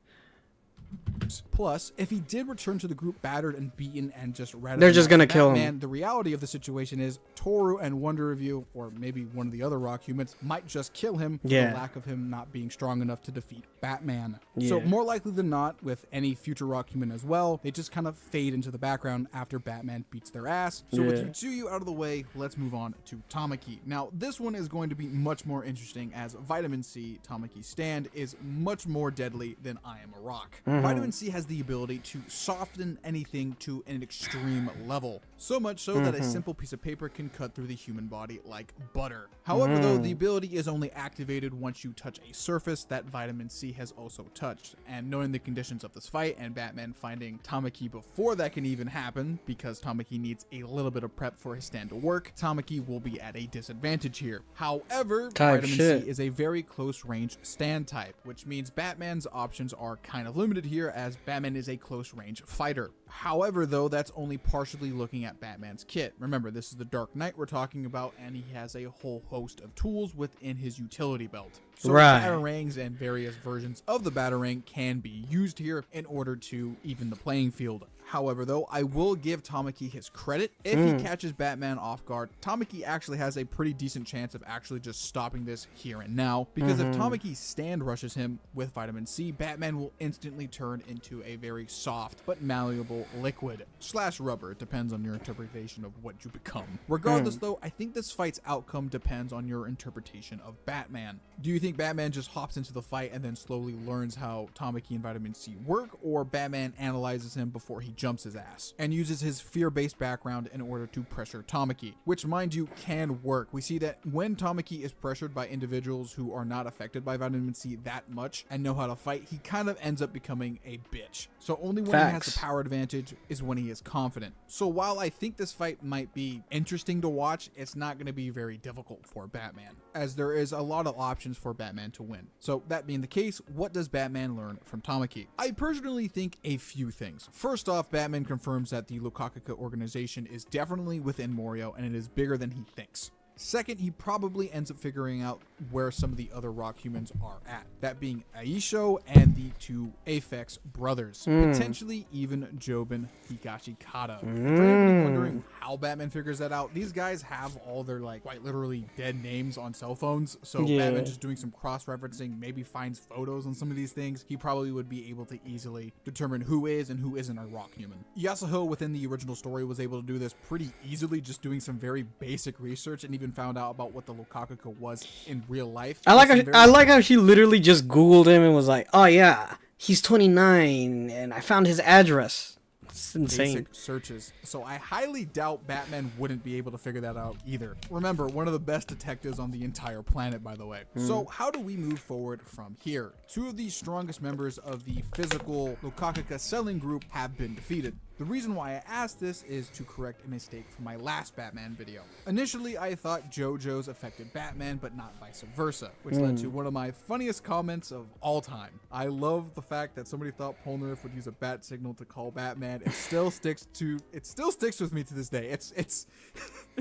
Plus, if he did return to the group battered and beaten and just they're just gonna kill him. The reality of the situation is Toru and Wonder Review, or maybe one of the other rock humans, might just kill him for the lack of him not being strong enough to defeat Batman. So more likely than not, with any future rock human as well, they just kind of fade into the background after Batman beats their ass. So with Yotsuyu out of the way, let's move on to Tamaki. Now, this one is going to be much more interesting, as Vitamin C, Tamaki's stand, is much more deadly than I Am a Rock. Vitamin C has the ability to soften anything to an extreme level, so much so that a simple piece of paper can cut through the human body like butter. However, though, the ability is only activated once you touch a surface that Vitamin C has also touched, and knowing the conditions of this fight and Batman finding Tamaki before that can even happen, because Tamaki needs a little bit of prep for his stand to work, Tamaki will be at a disadvantage here. However, Vitamin C is a very close range stand type, which means Batman's options are kind of limited here, as Batman is a close range fighter. However, though, that's only partially looking at Batman's kit. Remember, this is the Dark Knight we're talking about, and he has a whole host of tools within his utility belt. So batarangs and various versions of the batarang can be used here in order to even the playing field. However, though, I will give Tamaki his credit. If he catches Batman off guard, Tamaki actually has a pretty decent chance of actually just stopping this here and now, because if Tamaki stand rushes him with Vitamin C, Batman will instantly turn into a very soft but malleable liquid / rubber. It depends on your interpretation of what you become. Regardless, though, I think this fight's outcome depends on your interpretation of Batman. Do you think Batman just hops into the fight and then slowly learns how Tamaki and Vitamin C work, or Batman analyzes him before he jumps his ass and uses his fear-based background in order to pressure Tamaki, which, mind you, can work. We see that when Tamaki is pressured by individuals who are not affected by Vitamin C that much and know how to fight, he kind of ends up becoming a bitch. So only when he has the power advantage is when he is confident. So while I think this fight might be interesting to watch, it's not going to be very difficult for Batman, as there is a lot of options for Batman to win. So that being the case, what does Batman learn from Tamaki? I personally think a few things. First off, Batman confirms that the Lokakaka organization is definitely within Morio, and it is bigger than he thinks. Second, he probably ends up figuring out where some of the other rock humans are at, that being Aisho and the two Aphex brothers, potentially even Jobin Higashikata. For anybody wondering how Batman figures that out, these guys have all their quite literally dead names on cell phones, so Batman just doing some cross-referencing, maybe finds photos on some of these things, he probably would be able to easily determine who is and who isn't a rock human. Yasuho within the original story was able to do this pretty easily, just doing some very basic research, and even found out about what the Lokakaka was in real life. I like how she literally just Googled him and was like, oh yeah, he's 29 and I found his address. It's insane. basic searches. So I highly doubt Batman wouldn't be able to figure that out either. Remember, one of the best detectives on the entire planet, by the way. So how do we move forward from here? Two of the strongest members of the physical Lokakaka selling group have been defeated. The reason why I asked this is to correct a mistake from my last Batman video. Initially, I thought Jojo's affected Batman, but not vice versa, which led to one of my funniest comments of all time. I love the fact that somebody thought Polnareff would use a bat signal to call Batman. It still sticks with me to this day. It's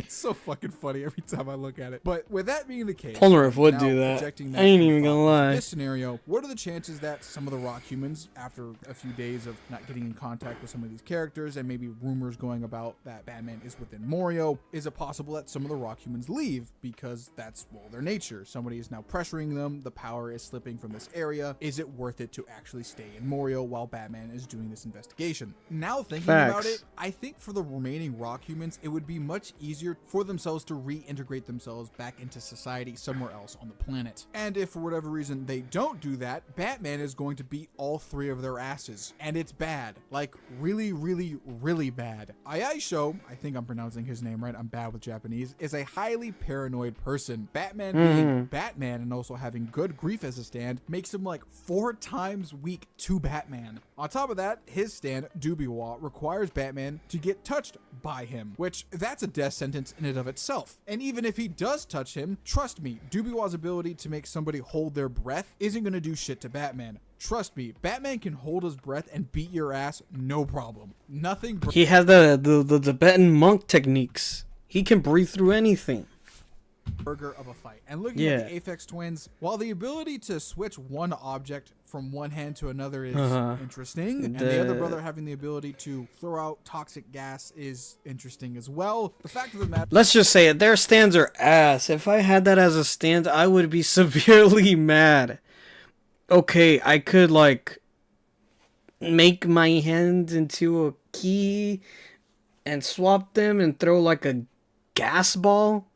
so fucking funny every time I look at it. But with that being the case, Polnareff would now do that. projecting I ain't even thought gonna into lie. This scenario, what are the chances that some of the Rock humans, after a few days of not getting in contact with some of these characters, and maybe rumors going about that Batman is within Morio, is it possible that some of the Rock humans leave because that's, well, their nature? Somebody is now pressuring them, the power is slipping from this area. Is it worth it to actually stay in Morio while Batman is doing this investigation? Now thinking about it, I think for the remaining Rock humans, it would be much easier for themselves to reintegrate themselves back into society somewhere else on the planet. And if for whatever reason they don't do that, Batman is going to beat all three of their asses. And it's bad. Like, really, really, really bad. Aisho, I think I'm pronouncing his name right, I'm bad with Japanese, is a highly paranoid person. Batman being Batman and also having good grief as a stand makes him like 4 times weak to Batman. On top of that, his stand, Dubiwa, requires Batman to get touched by him, which that's a death sentence in and of itself. And even if he does touch him, trust me, Dubiwa's ability to make somebody hold their breath isn't gonna do shit to Batman. Trust me, Batman can hold his breath and beat your ass, no problem. Nothing. He has the Tibetan monk techniques. He can breathe through anything. Burger of a fight. And looking at the Aphex Twins, while the ability to switch one object from one hand to another is interesting, and the other brother having the ability to throw out toxic gas is interesting as well. The fact of the matter, let's just say it, their stands are ass. If I had that as a stand, I would be severely mad. Okay, I could like make my hand into a key and swap them and throw like a gas ball.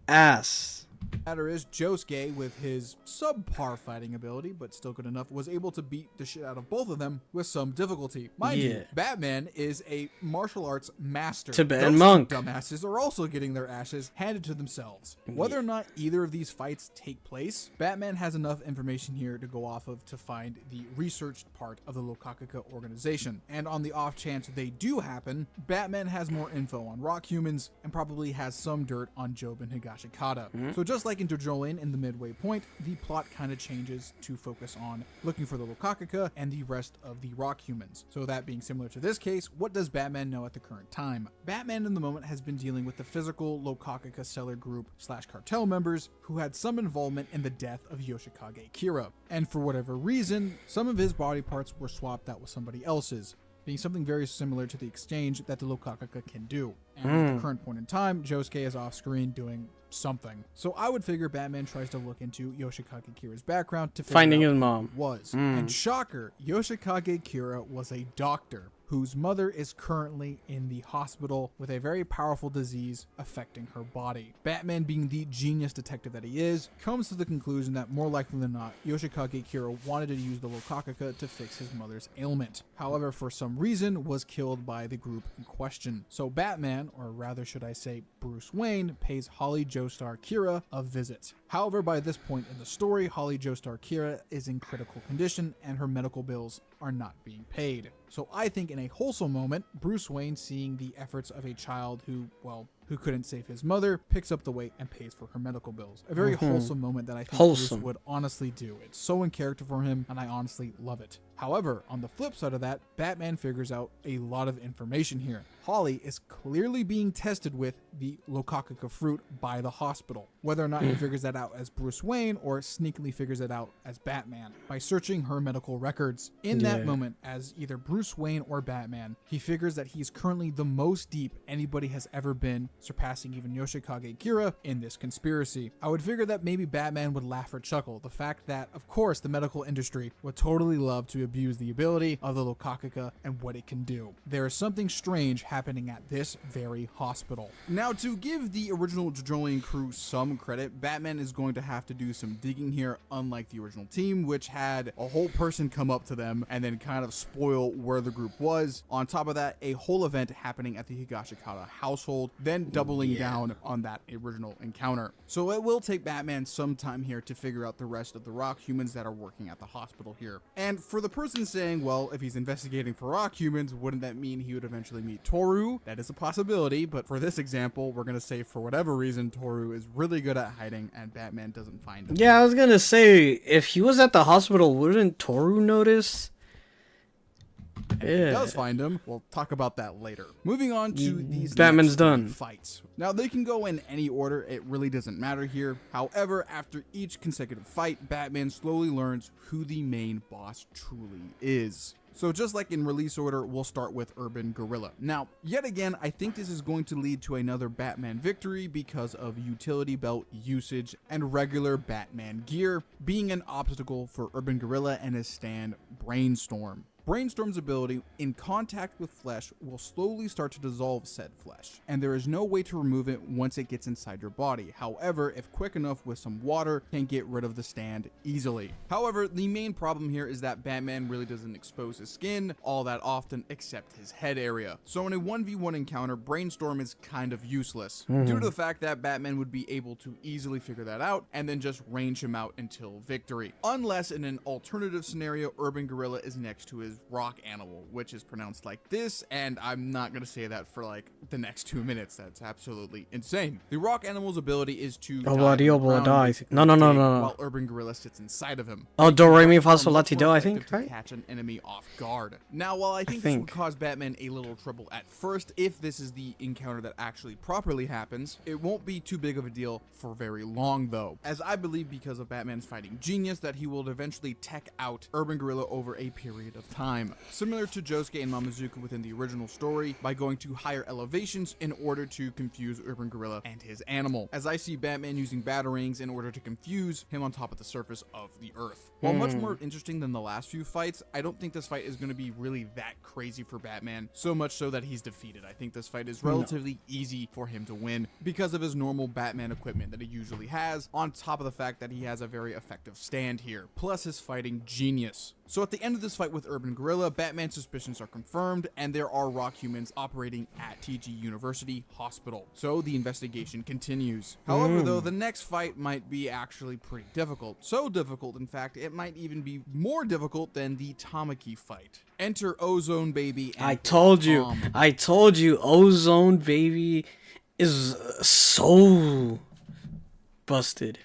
Ass. matter is Josuke, with his subpar fighting ability, but still good enough, was able to beat the shit out of both of them with some difficulty. Mind you, Batman is a martial arts master. Tibetan monk. Dumbasses are also getting their ashes handed to themselves. Whether or not either of these fights take place, Batman has enough information here to go off of to find the researched part of the Lokakaka organization. And on the off chance they do happen, Batman has more info on rock humans and probably has some dirt on Job and Higashikata. So just like in Jojo in the midway point, the plot kind of changes to focus on looking for the Lokakaka and the rest of the rock humans. So that being similar to this case, what does Batman know at the current time? Batman in the moment has been dealing with the physical Lokakaka seller group / cartel members who had some involvement in the death of Yoshikage Kira. And for whatever reason, some of his body parts were swapped out with somebody else's, being something very similar to the exchange that the Lokakaka can do. And at the current point in time, Josuke is off screen doing something. So I would figure Batman tries to look into Yoshikage Kira's background to figure out his mom. who he was. And shocker, Yoshikage Kira was a doctor whose mother is currently in the hospital with a very powerful disease affecting her body. Batman, being the genius detective that he is, comes to the conclusion that more likely than not, Yoshikage Kira wanted to use the Lokakaka to fix his mother's ailment. However, for some reason, was killed by the group in question. So Batman, or rather should I say Bruce Wayne, pays Holly Joestar Kira a visit. However, by this point in the story, Holly Joestar Kira is in critical condition and her medical bills are not being paid. So I think in a wholesome moment, Bruce Wayne, seeing the efforts of a child who couldn't save his mother, picks up the weight and pays for her medical bills. A very wholesome moment that I think Bruce would honestly do. It's so in character for him, and I honestly love it. However, on the flip side of that, Batman figures out a lot of information here. Holly is clearly being tested with the Lokakaka fruit by the hospital. Whether or not he figures that out as Bruce Wayne or sneakily figures it out as Batman by searching her medical records. In that moment, as either Bruce Wayne or Batman, he figures that he's currently the most deep anybody has ever been, surpassing even Yoshikage Kira in this conspiracy. I would figure that maybe Batman would laugh or chuckle. The fact that, of course, the medical industry would totally love to abuse the ability of the Lokakaka and what it can do. There is something strange happening at this very hospital. Now, to give the original Jojolian crew some credit, Batman is going to have to do some digging here, unlike the original team, which had a whole person come up to them and then kind of spoil where the group was. On top of that, a whole event happening at the Higashikata household, then doubling down on that original encounter. So it will take Batman some time here to figure out the rest of the rock humans that are working at the hospital here. And for the person saying, well, if he's investigating for rock humans, wouldn't that mean he would eventually meet Toru? That is a possibility, but for this example, we're going to say for whatever reason, Toru is really good at hiding and Batman doesn't find him. Yeah, I was gonna say, if he was at the hospital, wouldn't Toru notice? If he does find him, we'll talk about that later. Moving on to these Batman's next done. fights. Now, they can go in any order, it really doesn't matter here. However, after each consecutive fight, Batman slowly learns who the main boss truly is. So just like in release order, we'll start with Urban Gorilla. Now, yet again, I think this is going to lead to another Batman victory because of utility belt usage and regular Batman gear being an obstacle for Urban Gorilla and his stand Brainstorm. Brainstorm's ability, in contact with flesh, will slowly start to dissolve said flesh, and there is no way to remove it once it gets inside your body. However, if quick enough with some water, can get rid of the stand easily. However, the main problem here is that Batman really doesn't expose his skin all that often except his head area. So in a 1v1 encounter, Brainstorm is kind of useless, due to the fact that Batman would be able to easily figure that out and then just range him out until victory. Unless in an alternative scenario, Urban Gorilla is next to his rock animal, which is pronounced like this, and I'm not going to say that for like the next 2 minutes. That's absolutely insane. The rock animal's ability is to dive in the ground, basically No. while Urban Gorilla sits inside of him. Oh, do re mi fa Much sol la ti do, more I think, effective to right? catch an enemy off guard. Now, while I think this would cause Batman a little trouble at first, if this is the encounter that actually properly happens, it won't be too big of a deal for very long though, as I believe because of Batman's fighting genius that he will eventually tech out Urban Gorilla over a period of time, similar to Josuke and Mamazuka within the original story, by going to higher elevations in order to confuse Urban Gorilla and his animal, as I see Batman using batarangs in order to confuse him on top of the surface of the earth. While much more interesting than the last few fights, I don't think this fight is going to be really that crazy for Batman, so much so that he's defeated. I think this fight is relatively easy for him to win because of his normal Batman equipment that he usually has, on top of the fact that he has a very effective stand here, plus his fighting genius. So at the end of this fight with Urban Gorilla, Batman's suspicions are confirmed, and there are rock humans operating at TG University Hospital. So the investigation continues. However, though, the next fight might be actually pretty difficult. So difficult, in fact, it might even be more difficult than the Tamaki fight. Enter Ozone Baby and I told you, Ozone Baby is so busted.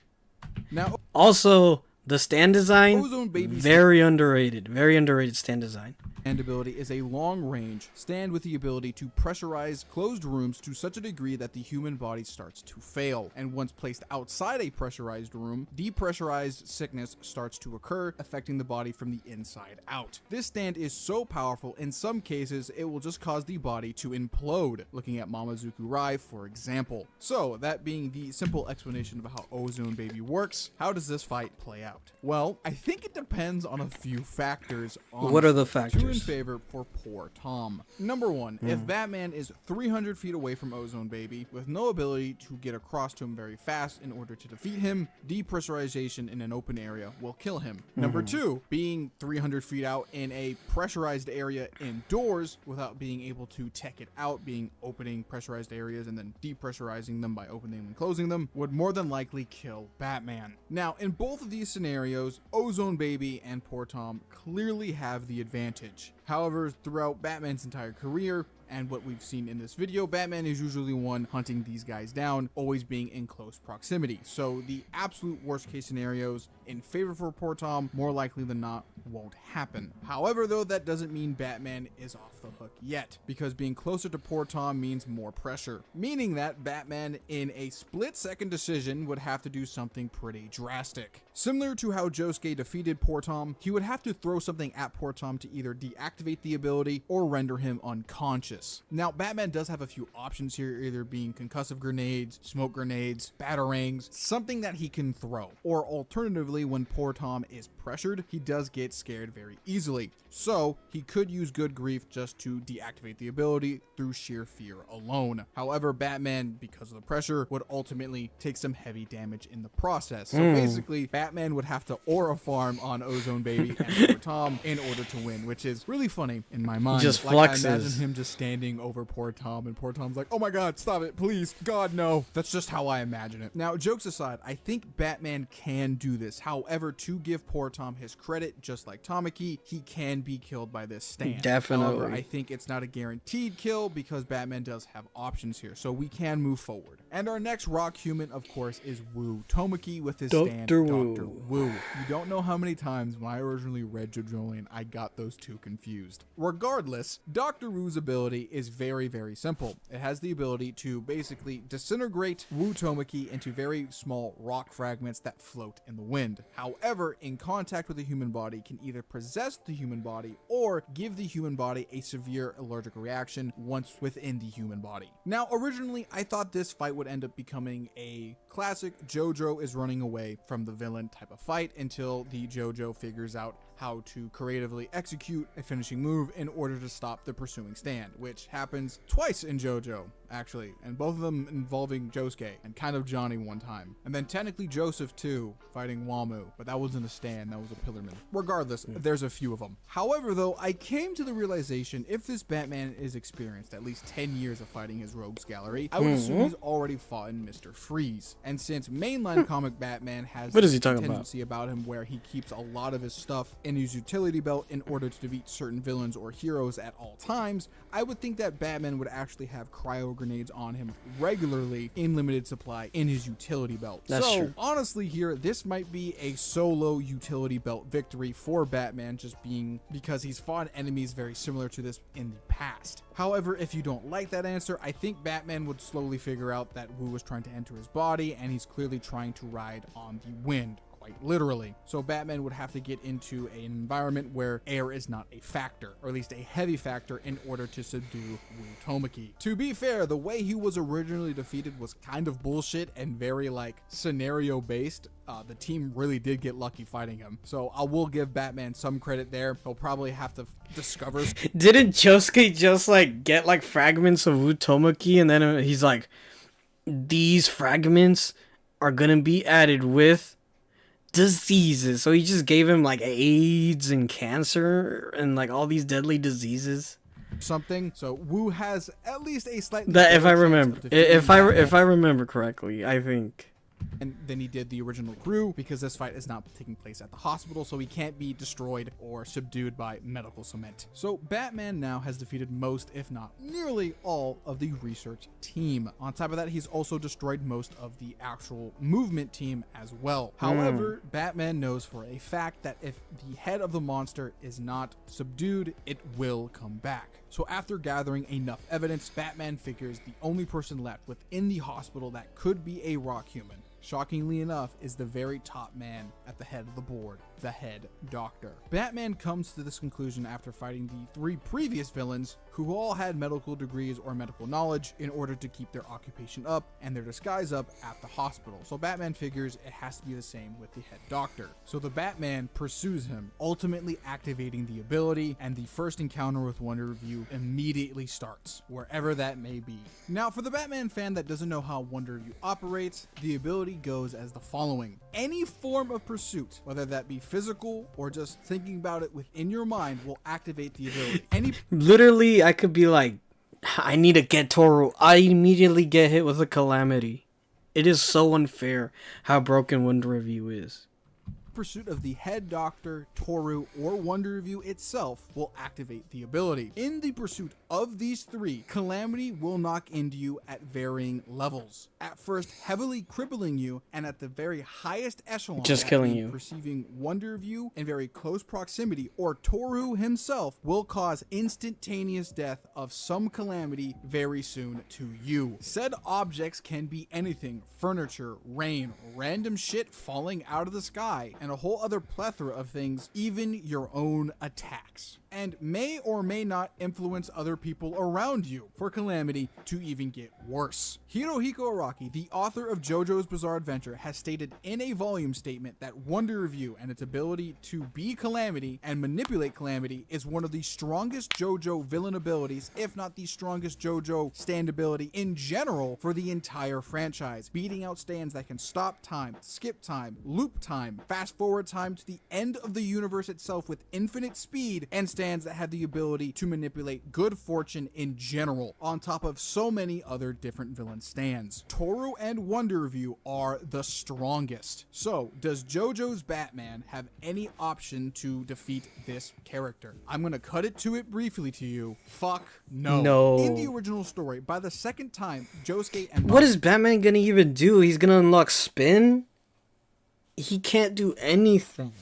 Now, Also, the stand design, Ozone Baby's very underrated stand design. stand ability is a long-range stand with the ability to pressurize closed rooms to such a degree that the human body starts to fail, and once placed outside a pressurized room, depressurized sickness starts to occur, affecting the body from the inside out. This stand is so powerful, in some cases it will just cause the body to implode, looking at Mamazuku Rai for example. So that being the simple explanation of how Ozone Baby works, how does this fight play out? Well, I think it depends on a few factors. What are the factors? Two in favor for poor Tom. Number one, if Batman is 300 feet away from Ozone Baby with no ability to get across to him very fast in order to defeat him, depressurization in an open area will kill him. Number two, being 300 feet out in a pressurized area indoors without being able to tech it out, being opening pressurized areas and then depressurizing them by opening and closing them, would more than likely kill Batman. Now, in both of these scenarios, Ozone Baby and poor Tom clearly have the advantage. However, throughout Batman's entire career, and what we've seen in this video, Batman is usually one hunting these guys down, always being in close proximity. So the absolute worst case scenarios in favor for poor Tom, more likely than not, won't happen. However, though, that doesn't mean Batman is off the hook yet, because being closer to poor Tom means more pressure, meaning that Batman in a split-second decision would have to do something pretty drastic. Similar to how Josuke defeated poor Tom, he would have to throw something at poor Tom to either deactivate the ability or render him unconscious. vicious. Now, Batman does have a few options here, either being concussive grenades, smoke grenades, batarangs, something that he can throw. Or alternatively, when poor Tom is pressured, he does get scared very easily. So he could use Good Grief just to deactivate the ability through sheer fear alone. However, Batman, because of the pressure, would ultimately take some heavy damage in the process. So basically, Batman would have to aura farm on Ozone Baby and poor Tom in order to win, which is really funny in my mind. Just like, fluxes. I imagine him just standing over poor Tom, and poor Tom's like, oh my god, stop it, please, god, no. That's just how I imagine it. Now, jokes aside, I think Batman can do this. However, to give poor Tom his credit, just like Tamaki, he can be killed by this stand. Definitely. However, I think it's not a guaranteed kill because Batman does have options here, so we can move forward. And our next rock human, of course, is Wu Tomaki with his stand, Dr. Dr. Wu. You don't know how many times when I originally read Jojo I got those two confused. Regardless, Dr. Wu's ability is very, very simple. It has the ability to basically disintegrate Wu Tomaki into very small rock fragments that float in the wind. However, in contact with the human body, can either possess the human body or give the human body a severe allergic reaction once within the human body. Now, originally, I thought this fight would end up becoming a classic Jojo is running away from the villain type of fight until the Jojo figures out how to creatively execute a finishing move in order to stop the pursuing stand, which happens twice in Jojo, actually, and both of them involving Josuke and kind of Johnny one time. And then technically Joseph too, fighting Wamu, but that wasn't a stand, that was a pillarman. Regardless, there's a few of them. However, though, I came to the realization if this Batman is experienced at least 10 years of fighting his rogues gallery, I would assume he's already fought in Mr. Freeze. And since mainline comic Batman has What is he talking tendency about him where he keeps a lot of his stuff in his utility belt in order to defeat certain villains or heroes at all times, I would think that Batman would actually have cryo grenades on him regularly in limited supply in his utility belt. That's true. Honestly here, this might be a solo utility belt victory for Batman, just being because he's fought enemies very similar to this in the past. However, if you don't like that answer, I think Batman would slowly figure out that Wu was trying to enter his body and he's clearly trying to ride on the wind. Literally. So Batman would have to get into an environment where air is not a factor, or at least a heavy factor, in order to subdue Wu Tomaki. To be fair, the way he was originally defeated was kind of bullshit and very scenario based. The team really did get lucky fighting him. So I will give Batman some credit there. He'll probably have to discover. Didn't Josuke just get fragments of Wu Tomaki and then he's like, these fragments are gonna be added with diseases, so he just gave him AIDS and cancer and all these deadly diseases. Something. So Wu has at least a slightly That if I better chance remember, of defeating if I Batman. remember correctly, I think. And then he did the original crew because this fight is not taking place at the hospital, so he can't be destroyed or subdued by medical cement. So Batman now has defeated most, if not nearly all, of the research team. On top of that, he's also destroyed most of the actual movement team as well. However, Batman knows for a fact that if the head of the monster is not subdued, it will come back. So after gathering enough evidence, Batman figures the only person left within the hospital that could be a rock human, shockingly enough, is the very top man at the head of the board, the head doctor. Batman comes to this conclusion after fighting the 3 previous villains who all had medical degrees or medical knowledge in order to keep their occupation up and their disguise up at the hospital. So Batman figures it has to be the same with the head doctor. So the Batman pursues him, ultimately activating the ability, and the first encounter with Wonder Review immediately starts, wherever that may be. Now, for the Batman fan that doesn't know how Wonder Review operates, the ability goes as the following. Any form of pursuit, whether that be physical or just thinking about it within your mind, will activate the ability. Literally, I could be I need to get Toru. I immediately get hit with a calamity. It is so unfair how broken Wonder Review is. Pursuit of the head doctor, Toru, or Wonder Review itself will activate the ability. In the pursuit of these 3, Calamity will knock into you at varying levels. At first, heavily crippling you, and at the very highest echelon, just killing you. Perceiving Wonder Review in very close proximity, or Toru himself, will cause instantaneous death of some calamity very soon to you. Said objects can be anything: furniture, rain, random shit falling out of the sky, and a whole other plethora of things, even your own attacks. and may or may not influence other people around you for Calamity to even get worse. Hirohiko Araki, the author of JoJo's Bizarre Adventure, has stated in a volume statement that Wonder Review and its ability to be Calamity and manipulate Calamity is one of the strongest JoJo villain abilities, if not the strongest JoJo stand ability in general for the entire franchise, beating out stands that can stop time, skip time, loop time, fast forward time to the end of the universe itself with infinite speed, and stands that have the ability to manipulate good fortune in general, on top of so many other different villain stands. Toru and Wonder Review are the strongest. So, does JoJo's Batman have any option to defeat this character? I'm gonna cut it to it briefly to you. Fuck no. No. In the original story, by the second time, Josuke and What is Batman gonna even do? He's gonna unlock spin? He can't do anything.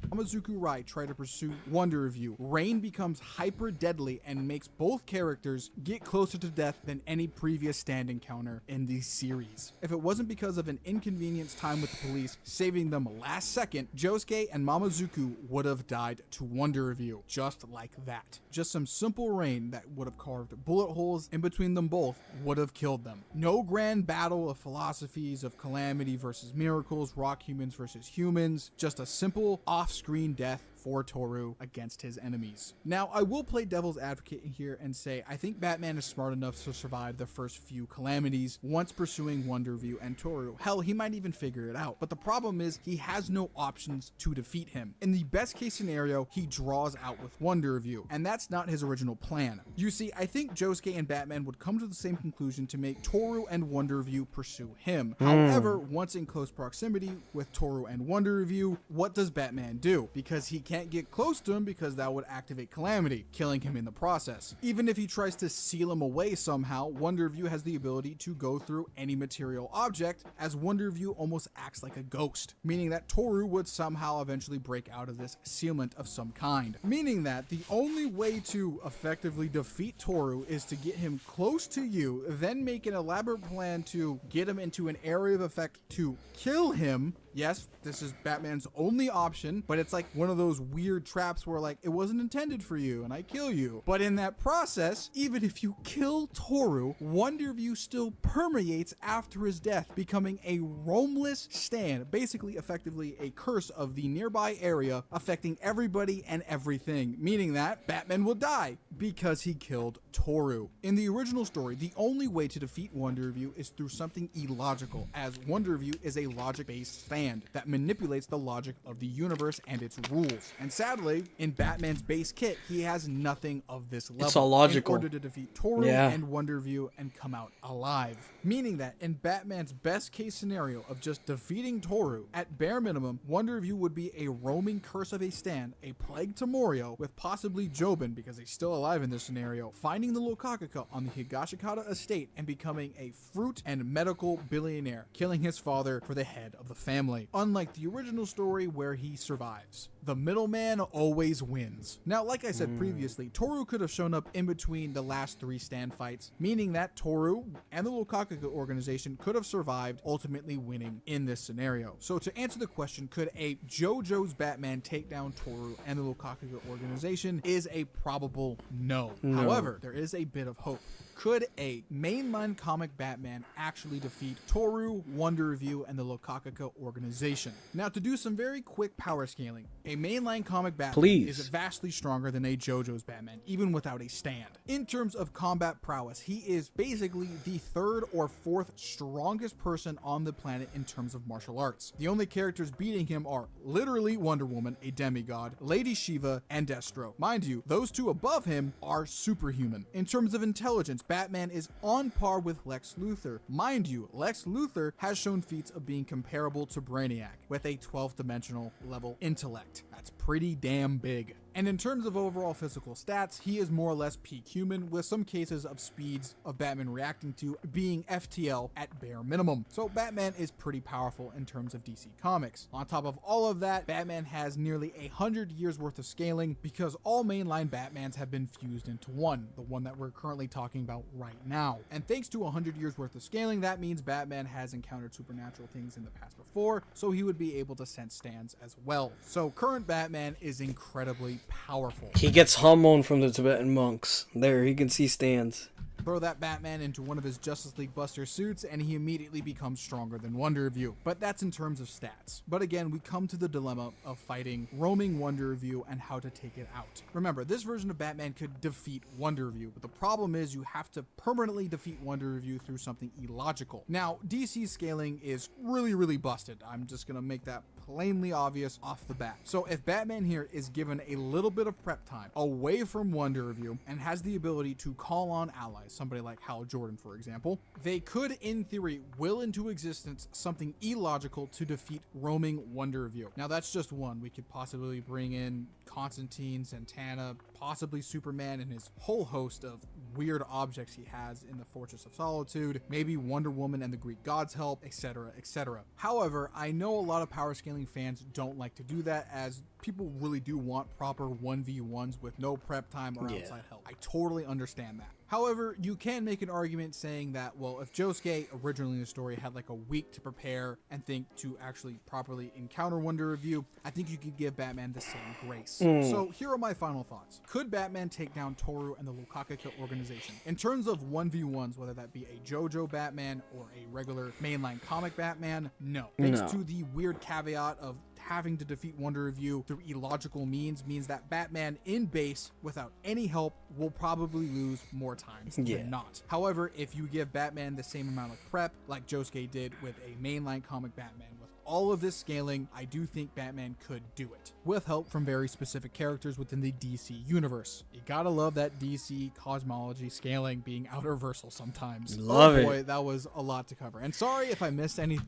Mamazuku Rai try to pursue Wonder Review, Rain becomes hyper deadly and makes both characters get closer to death than any previous stand encounter in the series. If it wasn't because of an inconvenience time with the police saving them last second, Josuke and Mamazuku would have died to Wonder Review, just like that. Just some simple rain that would have carved bullet holes in between them both would have killed them. No grand battle of philosophies of Calamity versus Miracles, Rock Humans versus Humans, just a simple off-screen death for Toru against his enemies. Now, I will play devil's advocate here and say I think Batman is smart enough to survive the first few calamities once pursuing Wonder Review and Toru. Hell, he might even figure it out. But the problem is he has no options to defeat him. In the best case scenario, he draws out with Wonder Review, and that's not his original plan. You see, I think Josuke and Batman would come to the same conclusion to make Toru and Wonder Review pursue him. However, once in close proximity with Toru and Wonder Review, what does Batman do? Because he can't get close to him because that would activate Calamity, killing him in the process. Even if he tries to seal him away somehow, Wonder Review has the ability to go through any material object, as Wonder Review almost acts like a ghost, meaning that Toru would somehow eventually break out of this sealment of some kind. Meaning that the only way to effectively defeat Toru is to get him close to you, then make an elaborate plan to get him into an area of effect to kill him. Yes, this is Batman's only option, but it's like one of those weird traps where like, it wasn't intended for you and I kill you. But in that process, even if you kill Toru, Wonder Review still permeates after his death, becoming a roamless stand, basically effectively a curse of the nearby area, affecting everybody and everything, meaning that Batman will die because he killed Toru. In the original story, the only way to defeat Wonder Review is through something illogical, as Wonder Review is a logic-based stand that manipulates the logic of the universe and its rules. And sadly, in Batman's base kit, he has nothing of this level. It's all logical. In order to defeat Toru and Wonder Review and come out alive. Meaning that in Batman's best case scenario of just defeating Toru, at bare minimum, Wonder Review would be a roaming curse of a stand, a plague to Morio, with possibly Jobin, because he's still alive in this scenario, finding the Lokakaka on the Higashikata estate and becoming a fruit and medical billionaire, killing his father for the head of the family. Unlike the original story where he survives. The middleman always wins. Now, like I said previously, Toru could have shown up in between the last 3 stand fights, meaning that Toru and the Lokakaka organization could have survived, ultimately winning in this scenario. So to answer the question, could a JoJo's Batman take down Toru and the Lokakaka organization, is a probable no. However, there is a bit of hope. Could a mainline comic Batman actually defeat Toru, Wonder Review, and the Lokakaka organization? Now, to do some very quick power scaling, a mainline comic Batman is vastly stronger than a JoJo's Batman, even without a stand. In terms of combat prowess, he is basically the 3rd or 4th strongest person on the planet in terms of martial arts. The only characters beating him are literally Wonder Woman, a demigod, Lady Shiva, and Destro. Mind you, those 2 above him are superhuman. In terms of intelligence, Batman is on par with Lex Luthor. Mind you, Lex Luthor has shown feats of being comparable to Brainiac, with a 12th dimensional level intellect. That's pretty damn big. And in terms of overall physical stats, he is more or less peak human, with some cases of speeds of Batman reacting to being FTL at bare minimum. So Batman is pretty powerful in terms of DC Comics. On top of all of that, Batman has nearly 100 years worth of scaling because all mainline Batmans have been fused into one, the one that we're currently talking about right now. And thanks to 100 years worth of scaling, that means Batman has encountered supernatural things in the past before, so he would be able to sense stands as well. So current Batman is incredibly powerful. He gets hormone from the Tibetan monks. There, he can see stands. Throw that Batman into one of his Justice League Buster suits and he immediately becomes stronger than Wonder Review. But that's in terms of stats. But again, we come to the dilemma of fighting roaming Wonder Review and how to take it out. Remember, this version of Batman could defeat Wonder Review, but the problem is you have to permanently defeat Wonder Review through something illogical. Now, DC's scaling is really busted. I'm just gonna make that plainly obvious off the bat. So if Batman here is given a little bit of prep time away from Wonder Review and has the ability to call on allies, somebody like Hal Jordan for example, they could in theory will into existence something illogical to defeat roaming Wonder Review. Now that's just one. We could possibly bring in Constantine, Santana, possibly Superman and his whole host of weird objects he has in the Fortress of Solitude, maybe Wonder Woman and the Greek gods help, etc, etc. However, I know a lot of power scaling fans don't like to do that, as people really do want proper 1v1s with no prep time or outside help. I totally understand that. However, you can make an argument saying that, well, if Josuke originally in the story had like a week to prepare and think to actually properly encounter Wonder Review, I think you could give Batman the same grace. So here are my final thoughts. Could Batman take down Toru and the Lukakaka organization? In terms of 1v1s, whether that be a Jojo Batman or a regular mainline comic Batman, no. Thanks to the weird caveat of having to defeat Wonder Review through illogical means that Batman in base without any help will probably lose more times than not. However, if you give Batman the same amount of prep like Josuke did with a mainline comic Batman with all of this scaling, I do think Batman could do it with help from very specific characters within the DC universe. You gotta love that DC cosmology scaling being out of reversal sometimes. Love boy, it. That was a lot to cover. And sorry if I missed any.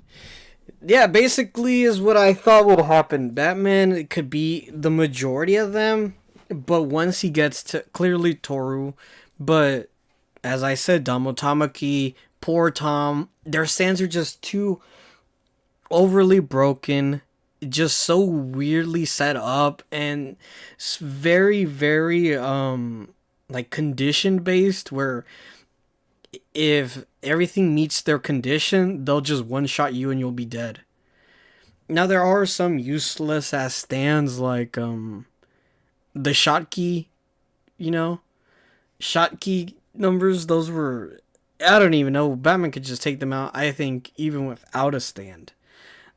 Yeah, basically is what I thought would happen. Batman could be the majority of them, but once he gets to clearly Toru, but as I said, Damo Tamaki, poor Tom, their stands are just too overly broken, just so weirdly set up, and it's very like condition based, where if everything meets their condition, they'll just one-shot you and you'll be dead. Now, there are some useless ass stands like the shot key, shot key numbers. Those were, I don't even know. Batman could just take them out, I think, even without a stand.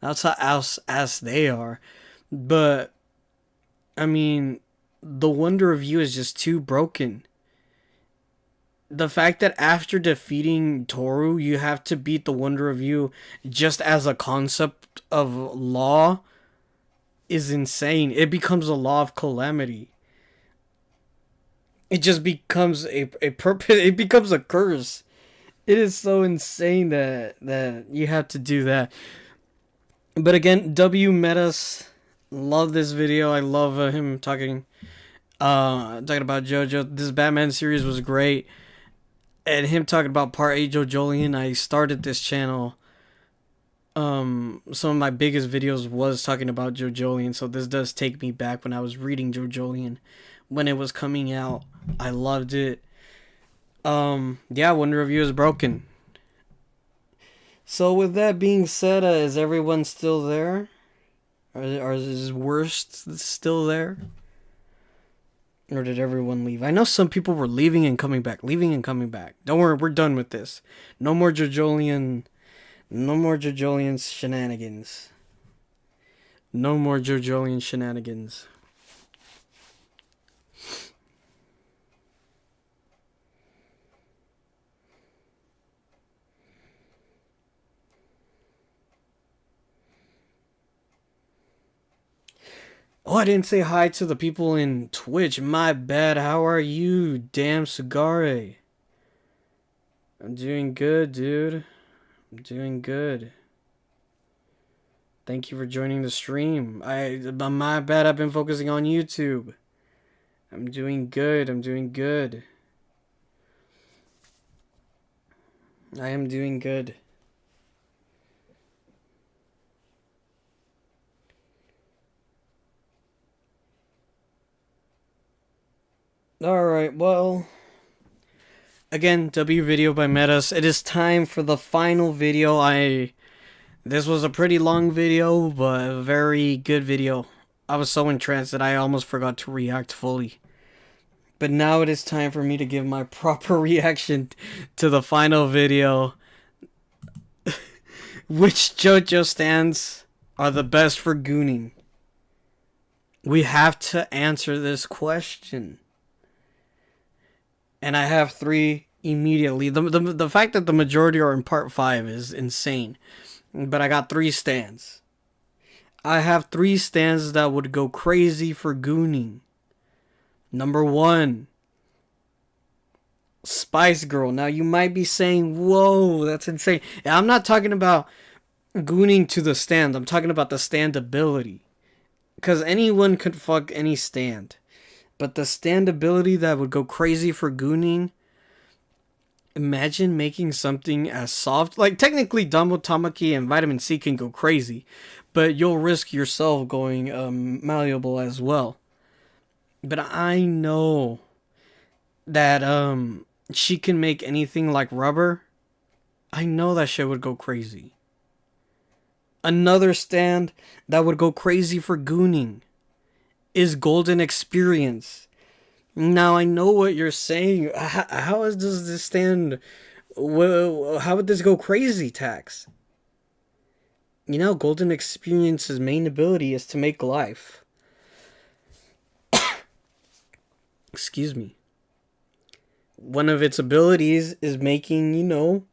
That's how ass they are. But, I mean, the Wonder Review is just too broken. The fact that after defeating Toru, you have to beat the Wonder Review just as a concept of law is insane. It becomes a law of calamity. It just becomes it becomes a curse. It is so insane that you have to do that. But again, W Metas, love this video. I love him talking about Jojo. This Batman series was great. And him talking about Part 8 Jojolian, I started this channel. Some of my biggest videos was talking about Jojolian, so this does take me back when I was reading Jojolian when it was coming out. I loved it. Yeah, Wonder Review is broken. So with that being said, is everyone still there? Or is Worst still there? Or did everyone leave? I know some people were leaving and coming back. Don't worry, we're done with this. No more Jojolian shenanigans. No more Jojolian shenanigans. Oh, I didn't say hi to the people in Twitch. My bad. How are you, damn Sagare? I'm doing good, dude. I'm doing good. Thank you for joining the stream. My bad. I've been focusing on YouTube. I'm doing good. I'm doing good. I am doing good. Alright, well. Again, W video by Metas. It is time for the final video. This was a pretty long video, but a very good video. I was so entranced that I almost forgot to react fully. But now it is time for me to give my proper reaction to the final video. Which JoJo stands are the best for gooning? We have to answer this question. And I have 3 immediately. The fact that the majority are in part 5 is insane. But I got 3 stands. I have 3 stands that would go crazy for gooning. Number 1, Spice Girl. Now you might be saying, whoa, that's insane. I'm not talking about gooning to the stand. I'm talking about the standability. Because anyone could fuck any stand. But the standability that would go crazy for gooning, imagine making something as soft. Like, technically, Dumbo Tamaki and Vitamin C can go crazy. But you'll risk yourself going malleable as well. But I know that she can make anything like rubber. I know that shit would go crazy. Another stand that would go crazy for gooning is Golden Experience. Now I know what you're saying. How does this stand? How would this go crazy, Tax? You know, Golden Experience's main ability is to make life. Excuse me. One of its abilities is making, you know,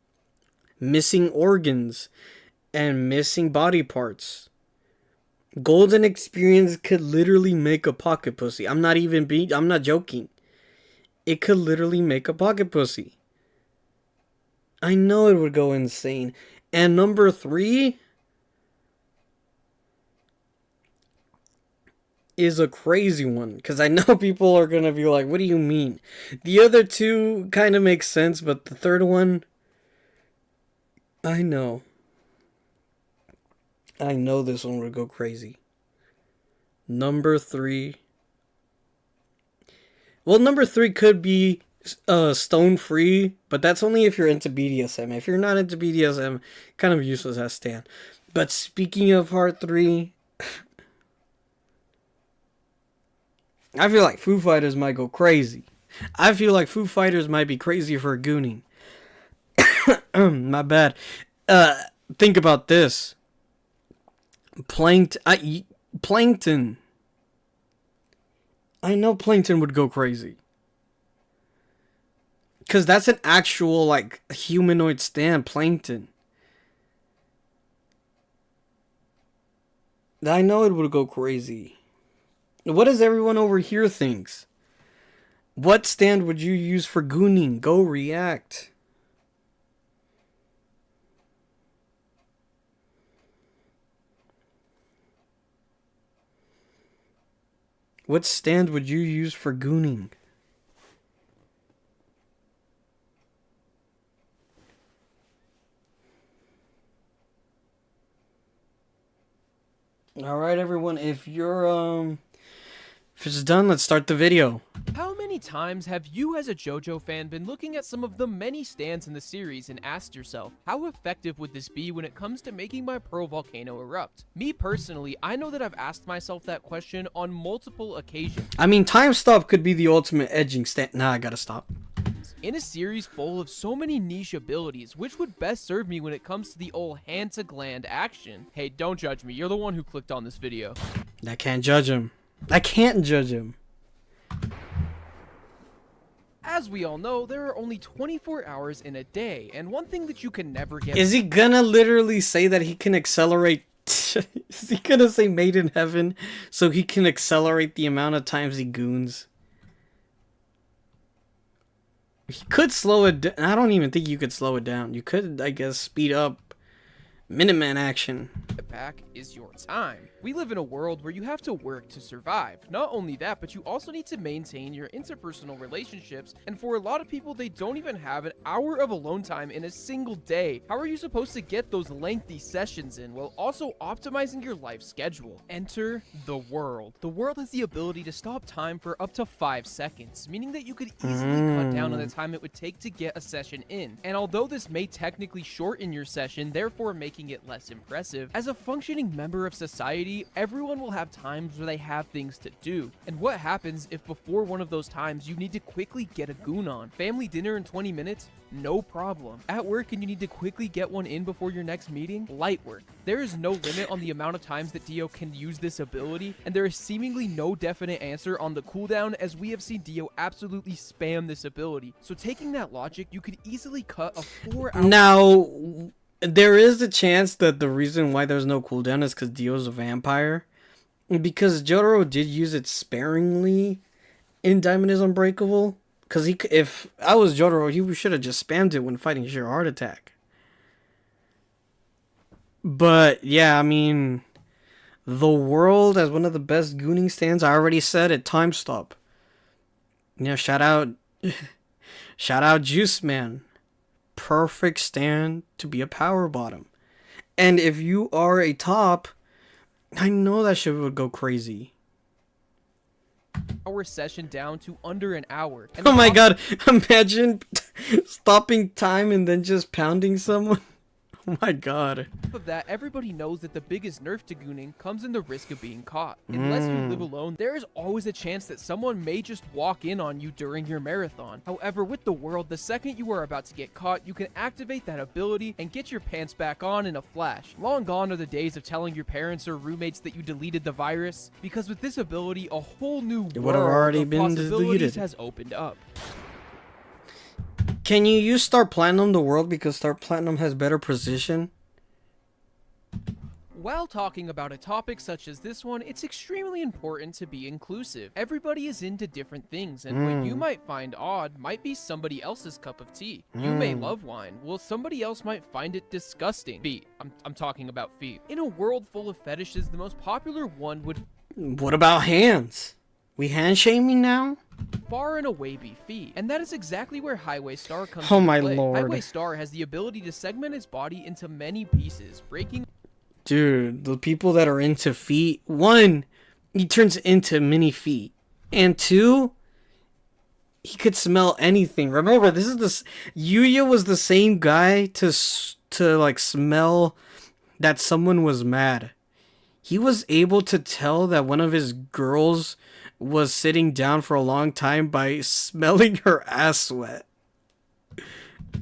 missing organs and missing body parts. Golden Experience could literally make a pocket pussy. I'm not joking. It could literally make a pocket pussy. I know it would go insane. And number 3 is a crazy one. Because I know people are going to be like, what do you mean? The other 2 kind of make sense. But the third one, I know. I know this one would go crazy. Number 3. Well, number 3 could be stone free, but that's only if you're into BDSM. If you're not into BDSM, kind of useless as stand. But speaking of part 3, I feel like Foo Fighters might go crazy. I feel like Foo Fighters might be crazy for gooning. My bad. Think about this. Plankton. I know Plankton would go crazy. Because that's an actual, like, humanoid stand, Plankton. I know it would go crazy. What does everyone over here thinks? What stand would you use for gooning? Go react. What stand would you use for gooning? Alright everyone, if it's done, let's start the video. How many times have you as a JoJo fan been looking at some of the many stands in the series and asked yourself, how effective would this be when it comes to making my pearl volcano erupt? Me personally, I know that I've asked myself that question on multiple occasions. I mean, Time Stop could be the ultimate edging stand. Nah, I gotta stop. In a series full of so many niche abilities, which would best serve me when it comes to the old hand to gland action? Hey, don't judge me, you're the one who clicked on this video. I can't judge him. I can't judge him. As we all know, there are only 24 hours in a day, and one thing that you can never get— Is he gonna literally say that he can accelerate? Is he gonna say made in heaven so he can accelerate the amount of times he goons? He could slow it down. I don't even think you could slow it down. You could, I guess, speed up Minuteman action. Back is your time. We live in a world where you have to work to survive. Not only that, but you also need to maintain your interpersonal relationships, and for a lot of people, they don't even have an hour of alone time in a single day. How are you supposed to get those lengthy sessions in while also optimizing your life schedule? Enter the world. The world has the ability to stop time for up to 5 seconds, meaning that you could easily cut down on the time it would take to get a session in. And although this may technically shorten your session, therefore making it less impressive, as a functioning member of society, everyone will have times where they have things to do. And what happens if before one of those times you need to quickly get a goon on? Family dinner in 20 minutes? No problem. At work and you need to quickly get one in before your next meeting? Light work. There is no limit on the amount of times that Dio can use this ability, and there is seemingly no definite answer on the cooldown, as we have seen Dio absolutely spam this ability. So taking that logic, you could easily cut a 4-hour... Now, there is a chance that the reason why there's no cooldown is because Dio's a vampire. Because Jojo did use it sparingly in Diamond is Unbreakable. Because if I was Jojo, he should have just spammed it when fighting Sheer Heart Attack. But, yeah, I mean, the world as one of the best gooning stands, I already said it, time stop. You know, shout out Juice Man. Perfect stand to be a power bottom. And if you are a top, I know that shit would go crazy. Our session down to under an hour. Oh my god, imagine stopping time and then just pounding someone. Oh my god. Of that, everybody knows that the biggest nerf to gooning comes in the risk of being caught. Unless you live alone, there is always a chance that someone may just walk in on you during your marathon. However, with the world, the second you are about to get caught, you can activate that ability and get your pants back on in a flash. Long gone are the days of telling your parents or roommates that you deleted the virus, because with this ability, a whole new It would have already of been possibilities deleted. has opened up. Can you use Star Platinum the world because Star Platinum has better precision? While talking about a topic such as this one, it's extremely important to be inclusive. Everybody is into different things, and what you might find odd might be somebody else's cup of tea. You may love wine, while somebody else might find it disgusting. Feet. I'm talking about feet. In a world full of fetishes, the most popular one would... What about hands? We hand shaming now? Far and away be feet, and that is exactly where Highway Star comes Oh into my play. lord. Highway Star has the ability to segment his body into many pieces, breaking... Dude, the people that are into feet, one, he turns into mini feet, and two, he could smell anything. Remember, Yuya was the same guy to like smell that someone was mad. He was able to tell that one of his girls was sitting down for a long time by smelling her ass sweat.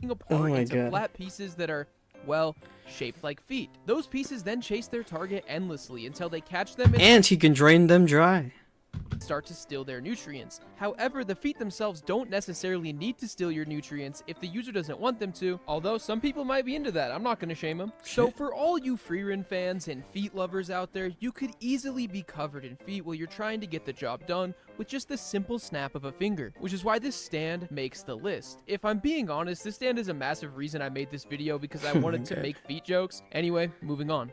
apart my into God. flat pieces that are, well, shaped like feet. Those pieces then chase their target endlessly until they catch them And he can drain them dry. start to steal their nutrients. However, the feet themselves don't necessarily need to steal your nutrients if the user doesn't want them to, although some people might be into that. I'm not going to shame them. So for all you Freerun fans and feet lovers out there, you could easily be covered in feet while you're trying to get the job done with just the simple snap of a finger, which is why this stand makes the list. If I'm being honest, this stand is a massive reason I made this video, because I wanted to make feet jokes. Anyway, moving on.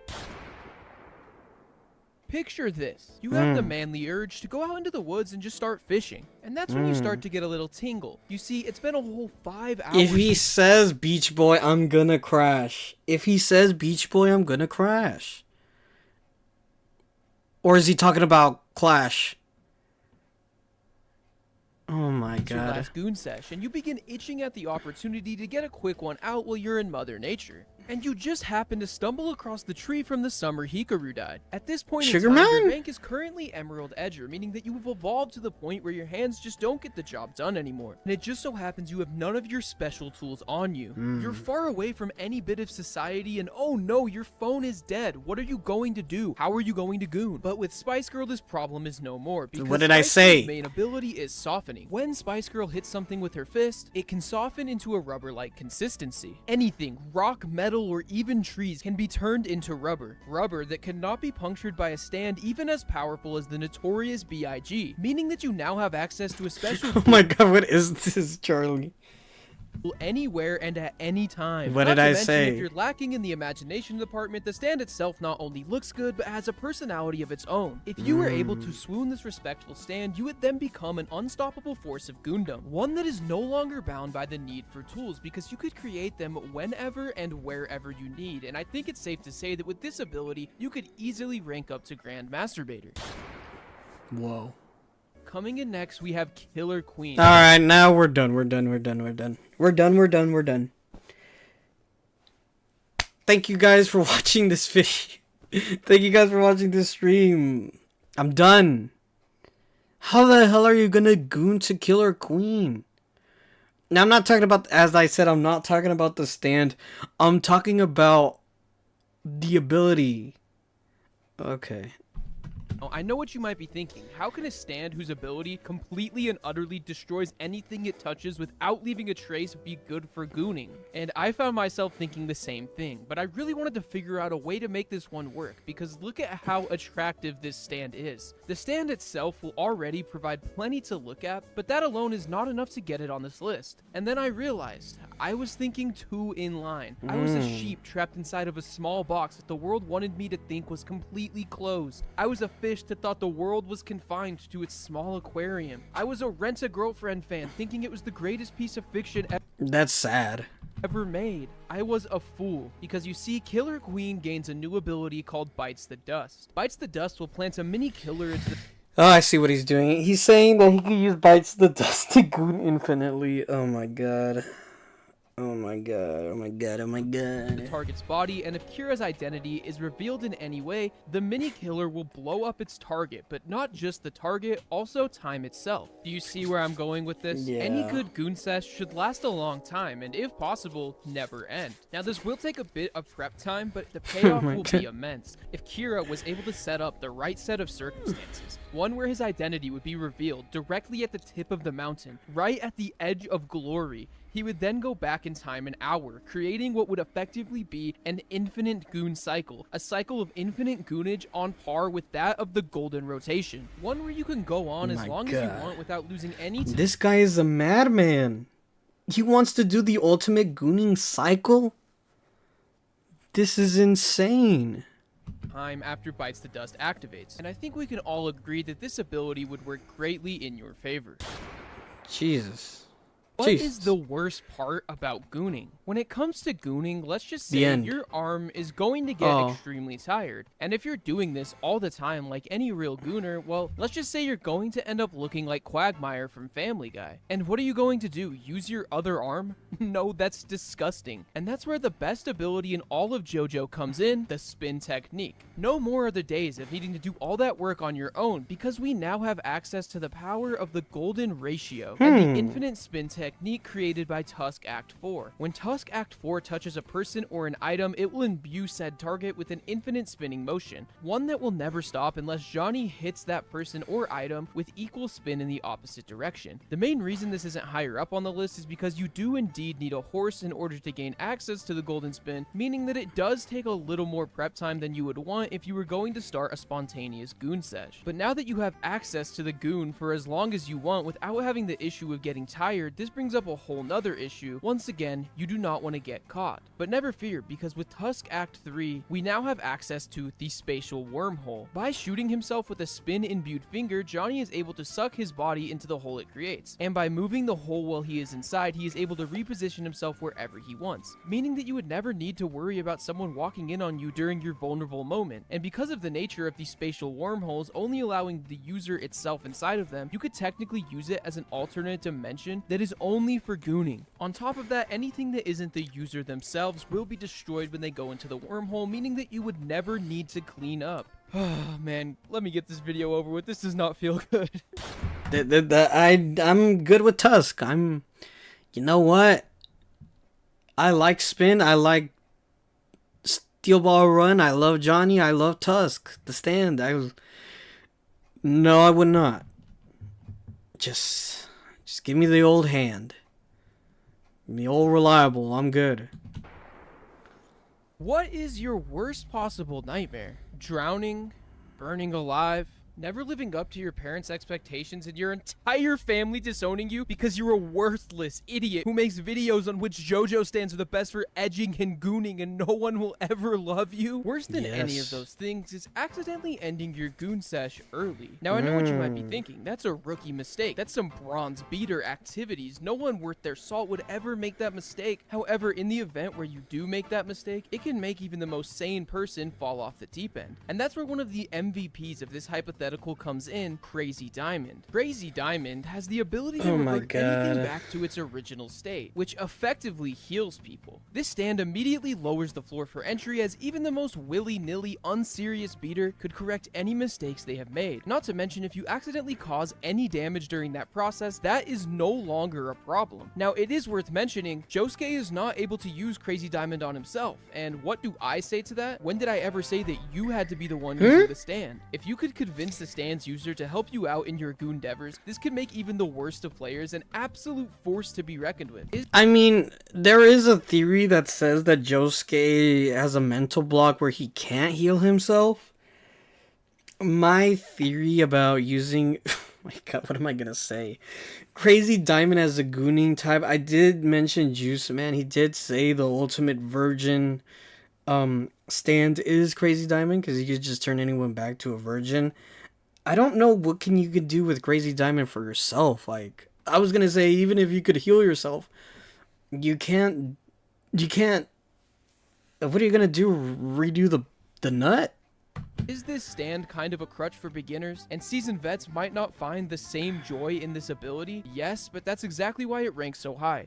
Picture this. You have the manly urge to go out into the woods and just start fishing. And that's when you start to get a little tingle. You see, it's been a whole 5 hours. If he says Beach Boy, I'm gonna crash. If he says Beach Boy, I'm gonna crash. Or is he talking about Clash? Oh my Your god. last goon sesh, and you begin itching at the opportunity to get a quick one out while you're in Mother Nature. And you just happen to stumble across the tree from the summer Hikaru died. At this point Sugar in time, Man? your rank is currently Emerald Edger, meaning that you have evolved to the point where your hands just don't get the job done anymore. And it just so happens you have none of your special tools on you. You're far away from any bit of society, and oh no, your phone is dead. What are you going to do? How are you going to goon? But with Spice Girl, this problem is no more. Because What did I Spice say? Girl's main ability is softening. When Spice Girl hits something with her fist, it can soften into a rubber-like consistency. Anything, rock, metal, or even trees can be turned into rubber. Rubber that cannot be punctured by a stand even as powerful as the notorious B.I.G., meaning that you now have access to a special Oh my god, what is this, Charlie? anywhere and at any time. What Not did to I mention, say? If you're lacking in the imagination department, the stand itself not only looks good, but has a personality of its own. If you were able to swoon this respectful stand, you would then become an unstoppable force of Gundam. One that is no longer bound by the need for tools, because you could create them whenever and wherever you need. And I think it's safe to say that with this ability, you could easily rank up to Grand Masturbator. Whoa. Coming in next, we have Killer Queen. All right, now we're done. We're done. Thank you guys for watching this video. Thank you guys for watching this stream. I'm done. How the hell are you gonna goon to Killer Queen? Now, I'm not talking about, as I said, I'm not talking about the stand. I'm talking about the ability. Okay. I know what you might be thinking. How can a stand whose ability completely and utterly destroys anything it touches without leaving a trace be good for gooning? And I found myself thinking the same thing, but I really wanted to figure out a way to make this one work, because look at how attractive this stand is. The stand itself will already provide plenty to look at, but that alone is not enough to get it on this list. And then I realized I was thinking too in line. I was a sheep trapped inside of a small box that the world wanted me to think was completely closed. I was a fish that thought the world was confined to its small aquarium. I was a Rent-A-Girlfriend fan thinking it was the greatest piece of fiction That's sad. ever made. I was a fool, because you see, Killer Queen gains a new ability called Bites the Dust. Bites the Dust will plant a mini killer into the Oh, I see what he's doing. He's saying that he can use Bites the Dust to goon infinitely. Oh my god. Oh my god, oh my god, oh my god. target's body, and if Kira's identity is revealed in any way, the mini killer will blow up its target, but not just the target, also time itself. Do you see where I'm going with this? Yeah. Any good goon sesh should last a long time, and if possible, never end. Now this will take a bit of prep time, but the payoff will be immense if Kira was able to set up the right set of circumstances. One where his identity would be revealed directly at the tip of the mountain, right at the edge of glory. He would then go back in time an hour, creating what would effectively be an infinite goon cycle, a cycle of infinite goonage on par with that of the golden rotation. One where you can go on as long as you want without losing any time. This guy is a madman. He wants to do the ultimate gooning cycle? This is insane. Time after Bites the Dust activates, and I think we can all agree that this ability would work greatly in your favor. Jesus. What is the worst part about gooning? When it comes to gooning, let's just say your arm is going to get extremely tired. And if you're doing this all the time like any real gooner, well, let's just say you're going to end up looking like Quagmire from Family Guy. And what are you going to do? Use your other arm? No, that's disgusting. And that's where the best ability in all of Jojo comes in, the spin technique. No more are the days of needing to do all that work on your own, because we now have access to the power of the golden ratio and the infinite spin technique created by Tusk Act 4. When Tusk Act 4 touches a person or an item, it will imbue said target with an infinite spinning motion, one that will never stop unless Johnny hits that person or item with equal spin in the opposite direction. The main reason this isn't higher up on the list is because you do indeed need a horse in order to gain access to the golden spin, meaning that it does take a little more prep time than you would want if you were going to start a spontaneous goon sesh. But now that you have access to the goon for as long as you want without having the issue of getting tired, this brings up a whole nother issue. Once again, you do not want to get caught. But never fear, because with Tusk Act 3, we now have access to the spatial wormhole. By shooting himself with a spin-imbued finger, Johnny is able to suck his body into the hole it creates. And by moving the hole while he is inside, he is able to reposition himself wherever he wants, meaning that you would never need to worry about someone walking in on you during your vulnerable moment. And because of the nature of these spatial wormholes only allowing the user itself inside of them, you could technically use it as an alternate dimension that is only for gooning. On top of that, anything that isn't the user themselves will be destroyed when they go into the wormhole, meaning that you would never need to clean up. Oh man, let me get this video over with. This does not feel good. I'm good with Tusk. You know what? I like Spin. I like Steel Ball Run. I love Johnny. I love Tusk. The Stand. No, I would not. Just give me the old hand. The old reliable. I'm good. What is your worst possible nightmare? Drowning? Burning alive? Never living up to your parents' expectations and your entire family disowning you because you're a worthless idiot who makes videos on which JoJo stands are the best for edging and gooning and no one will ever love you. Worse than any of Yes. those things is accidentally ending your goon sesh early. Now I know what you might be Mm. thinking. That's a rookie mistake. That's some bronze beater activities. No one worth their salt would ever make that mistake. However, in the event where you do make that mistake, it can make even the most sane person fall off the deep end. And that's where one of the MVPs of this hypothetical comes in, Crazy Diamond. Crazy Diamond has the ability to Oh my revert anything God. back to its original state, which effectively heals people. This stand immediately lowers the floor for entry, as even the most willy-nilly, unserious beater could correct any mistakes they have made. Not to mention, if you accidentally cause any damage during that process, that is no longer a problem. Now, it is worth mentioning, Josuke is not able to use Crazy Diamond on himself, and what do I say to that? When did I ever say that you had to be the one using the stand? If you could convince the stand's user to help you out in your goon endeavors, this could make even the worst of players an absolute force to be reckoned with. I mean, there is a theory that says that Josuke has a mental block where he can't heal himself. My theory about using... Oh my god, what am I gonna say? Crazy Diamond as a gooning type. I did mention Juice Man. He did say the ultimate virgin stand is Crazy Diamond because you could just turn anyone back to a virgin. I don't know what you could do with Crazy Diamond for yourself. Like, I was gonna say, even if you could heal yourself, you can't. What are you gonna do? Redo the nut? Is this stand kind of a crutch for beginners? And seasoned vets might not find the same joy in this ability? Yes, but that's exactly why it ranks so high.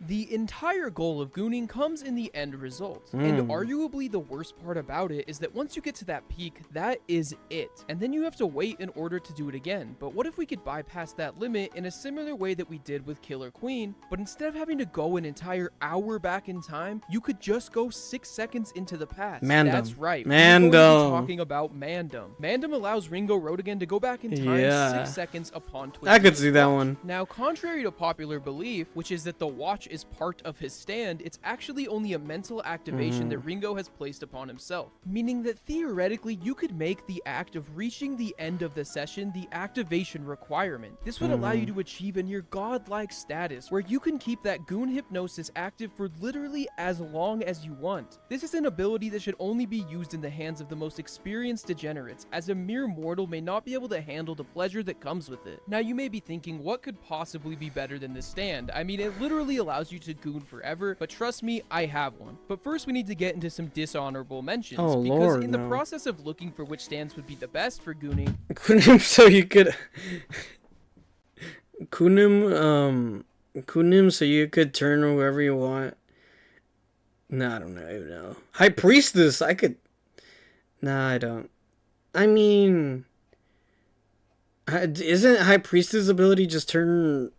The entire goal of gooning comes in the end result, and arguably the worst part about it is that once you get to that peak, that is it, and then you have to wait in order to do it again. But what if we could bypass that limit in a similar way that we did with Killer Queen, but instead of having to go an entire hour back in time, you could just go 6 seconds into the past. Mandem. That's right. Mandem. We're going to be talking about Mandem. Mandem allows Ringo Road to go back in time Yeah. 6 seconds upon twisting I could his see that watch. one. Now, contrary to popular belief, which is that the watch is part of his stand, it's actually only a mental activation that Ringo has placed upon himself. Meaning that theoretically, you could make the act of reaching the end of the session the activation requirement. This would allow you to achieve a near godlike status where you can keep that goon hypnosis active for literally as long as you want. This is an ability that should only be used in the hands of the most experienced degenerates, as a mere mortal may not be able to handle the pleasure that comes with it. Now, you may be thinking, what could possibly be better than this stand? I mean, it literally allows you to goon forever, but trust me, I have one. But first we need to get into some dishonorable mentions, Oh, because Lord, in the no. process of looking for which stands would be the best for gooning, Kunim, so you could Kunim, so you could turn whoever you want. Nah, I don't know. High Priestess, I could. Nah, I don't. I mean, isn't High Priestess ability just turn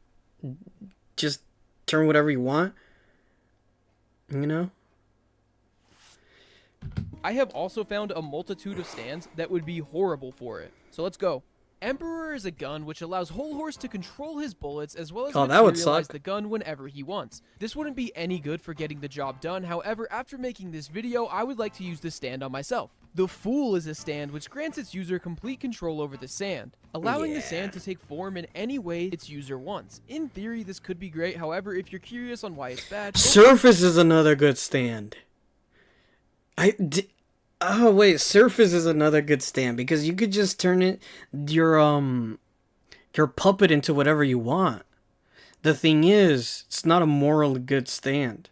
whatever you want? You know? I have also found a multitude of stands that would be horrible for it. So let's go. Emperor is a gun which allows Whole Horse to control his bullets as well as Oh, that would materialize suck. the gun whenever he wants. This wouldn't be any good for getting the job done. However, after making this video, I would like to use this stand on myself. The Fool is a stand which grants its user complete control over the sand, allowing the sand to take form in any way its user wants. In theory, this could be great. However, if you're curious on why it's bad, Surface is another good stand. Oh wait, Surface is another good stand because you could just turn your puppet into whatever you want. The thing is, it's not a morally good stand.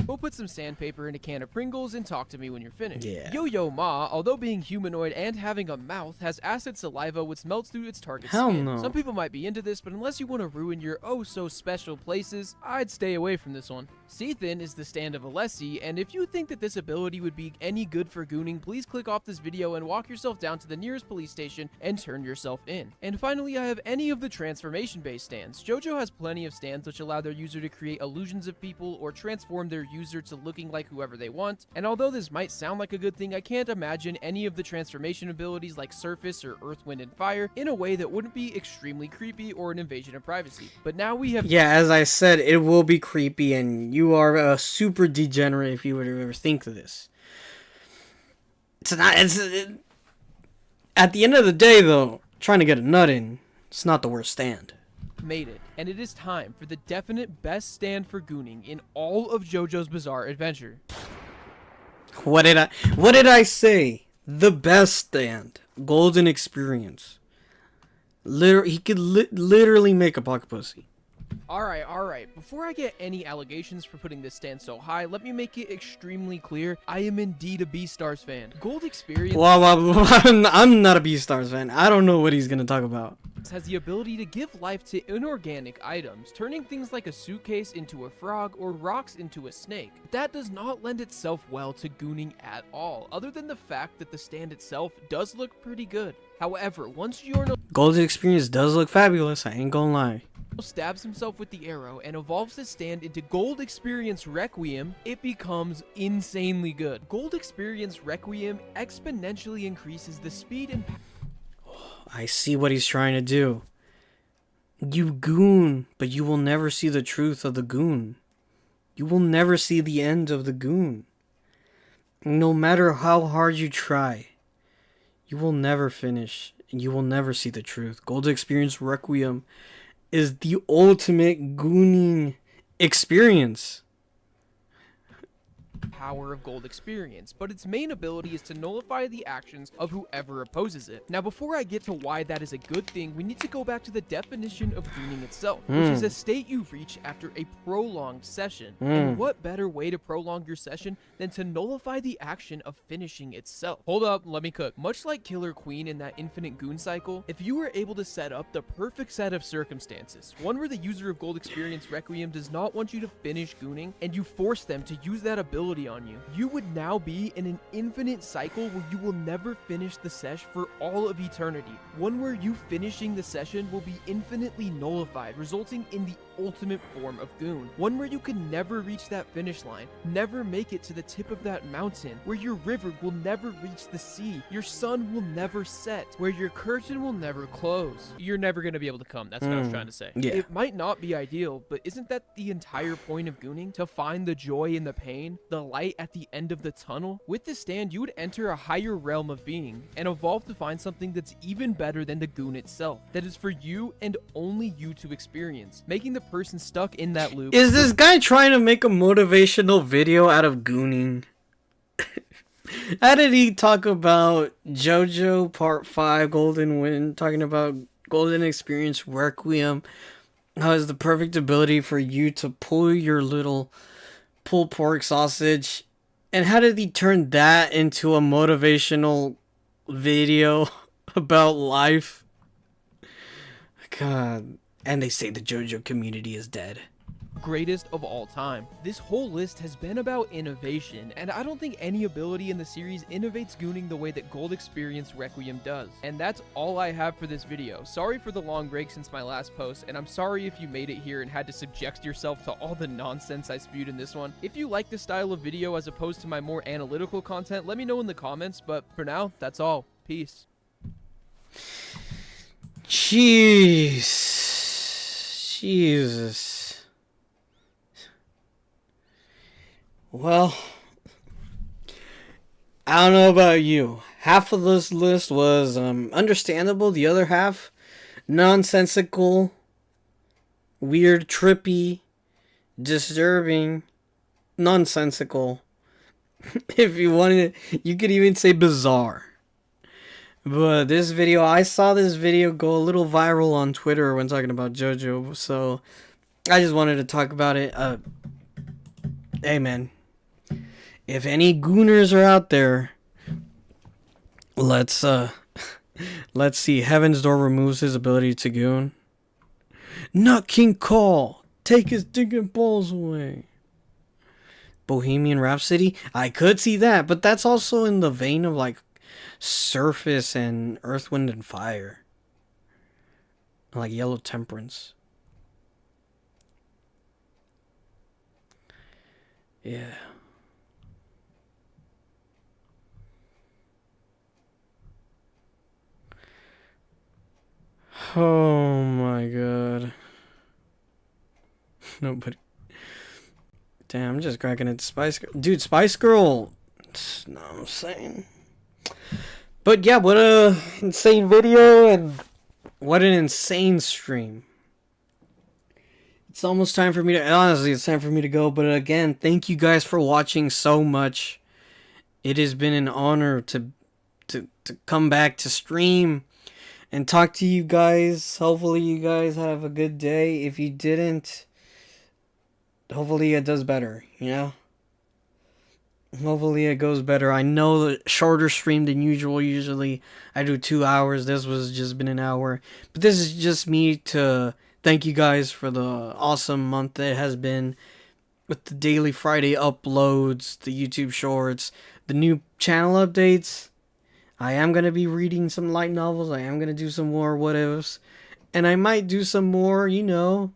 Go put some sandpaper in a can of Pringles and talk to me when you're finished. Yeah. Yo-Yo Ma, although being humanoid and having a mouth, has acid saliva which melts through its target's Hell skin. no. Some people might be into this, but unless you want to ruin your oh-so-special places, I'd stay away from this one. Seathin is the stand of Alessi, and if you think that this ability would be any good for gooning, please click off this video and walk yourself down to the nearest police station and turn yourself in. And finally, I have any of the transformation-based stands. Jojo has plenty of stands which allow their user to create illusions of people or transform their user to looking like whoever they want, and although this might sound like a good thing, I can't imagine any of the transformation abilities like Surface or Earth, Wind, and Fire in a way that wouldn't be extremely creepy or an invasion of privacy. But now we have Yeah, as I said, it will be creepy, and you are a super degenerate if you were to ever think of this. It's not. At the end of the day, though, trying to get a nut in, it's not the worst stand. Made it, and it is time for the definite best stand for gooning in all of JoJo's Bizarre Adventure. What did I say? The best stand, golden experience. He could literally make a pocket pussy. Alright. Before I get any allegations for putting this stand so high, let me make it extremely clear. I am indeed a Beastars fan. Gold Experience I'm not a Beastars fan. I don't know what he's gonna talk about. has the ability to give life to inorganic items, turning things like a suitcase into a frog or rocks into a snake. That does not lend itself well to gooning at all, other than the fact that the stand itself does look pretty good. However, once Giorno Golden experience does look fabulous. I ain't gonna lie. stabs himself with the arrow and evolves his stand into Gold Experience Requiem, it becomes insanely good. Gold Experience Requiem exponentially increases the speed and I see what he's trying to do. You goon, but you will never see the truth of the goon. You will never see the end of the goon. No matter how hard you try, you will never finish, and you will never see the truth. Gold Experience Requiem is the ultimate gooning experience. power of Gold Experience, but its main ability is to nullify the actions of whoever opposes it. Now, before I get to why that is a good thing, we need to go back to the definition of gooning itself, which is a state you reach after a prolonged session. And what better way to prolong your session than to nullify the action of finishing itself? Hold up, let me cook. Much like Killer Queen in that infinite goon cycle, if you were able to set up the perfect set of circumstances, one where the user of Gold Experience Requiem does not want you to finish gooning, and you force them to use that ability on you, you would now be in an infinite cycle where you will never finish the sesh for all of eternity. One where you finishing the session will be infinitely nullified, resulting in the ultimate form of goon. One where you can never reach that finish line, never make it to the tip of that mountain, where your river will never reach the sea, your sun will never set, where your curtain will never close. You're never going to be able to come, that's what I was trying to say. Yeah. It might not be ideal, but isn't that the entire point of gooning? To find the joy in the pain, the light at the end of the tunnel? With this stand, you would enter a higher realm of being, and evolve to find something that's even better than the goon itself, that is for you and only you to experience, making the person stuck in that loop. Is this guy trying to make a motivational video out of gooning? How did he talk about Jojo Part 5 Golden Wind, talking about Golden Experience Requiem, how it's the perfect ability for you to pull your little pulled pork sausage, and how did he turn that into a motivational video about life? God. And they say the JoJo community is dead. Greatest of all time. This whole list has been about innovation, and I don't think any ability in the series innovates gooning the way that Gold Experience Requiem does. And that's all I have for this video. Sorry for the long break since my last post, and I'm sorry if you made it here and had to subject yourself to all the nonsense I spewed in this one. If you like this style of video as opposed to my more analytical content, let me know in the comments, but for now, that's all. Peace. Jesus. Well, I don't know about you. Half of this list was understandable. The other half, nonsensical, weird, trippy, disturbing, nonsensical. If you wanted, you could even say bizarre. But this video, I saw this video go a little viral on Twitter when talking about JoJo, so I just wanted to talk about it. Hey man, if any gooners are out there, let's see. Heaven's Door removes his ability to goon. Not King Cole, take his dick and balls away. Bohemian Rhapsody, I could see that, but that's also in the vein of like Surface and Earth, Wind, and Fire. Like Yellow Temperance. Yeah. Oh my god. Nobody. Damn, I'm just cracking it. Spice Girl. Dude, Spice Girl. You know what I'm saying? But yeah, what a insane video and what an insane stream. It's almost time for me to, honestly, it's time for me to go. But again, thank you guys for watching so much. It has been an honor to come back to stream and talk to you guys. Hopefully you guys have a good day. If you didn't, hopefully it does better, you know? Hopefully it goes better. I know the shorter stream than usual. Usually I do 2 hours. This was just been an hour. But this is just me to thank you guys for the awesome month that it has been with the daily Friday uploads, the YouTube shorts, the new channel updates. I am going to be reading some light novels. I am going to do some more what ifs. And I might do some more,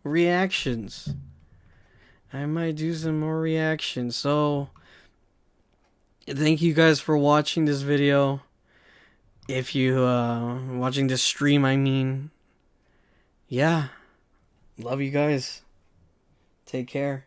reactions. So thank you guys for watching this video. If you watching this stream, I mean, yeah. Love you guys. Take care.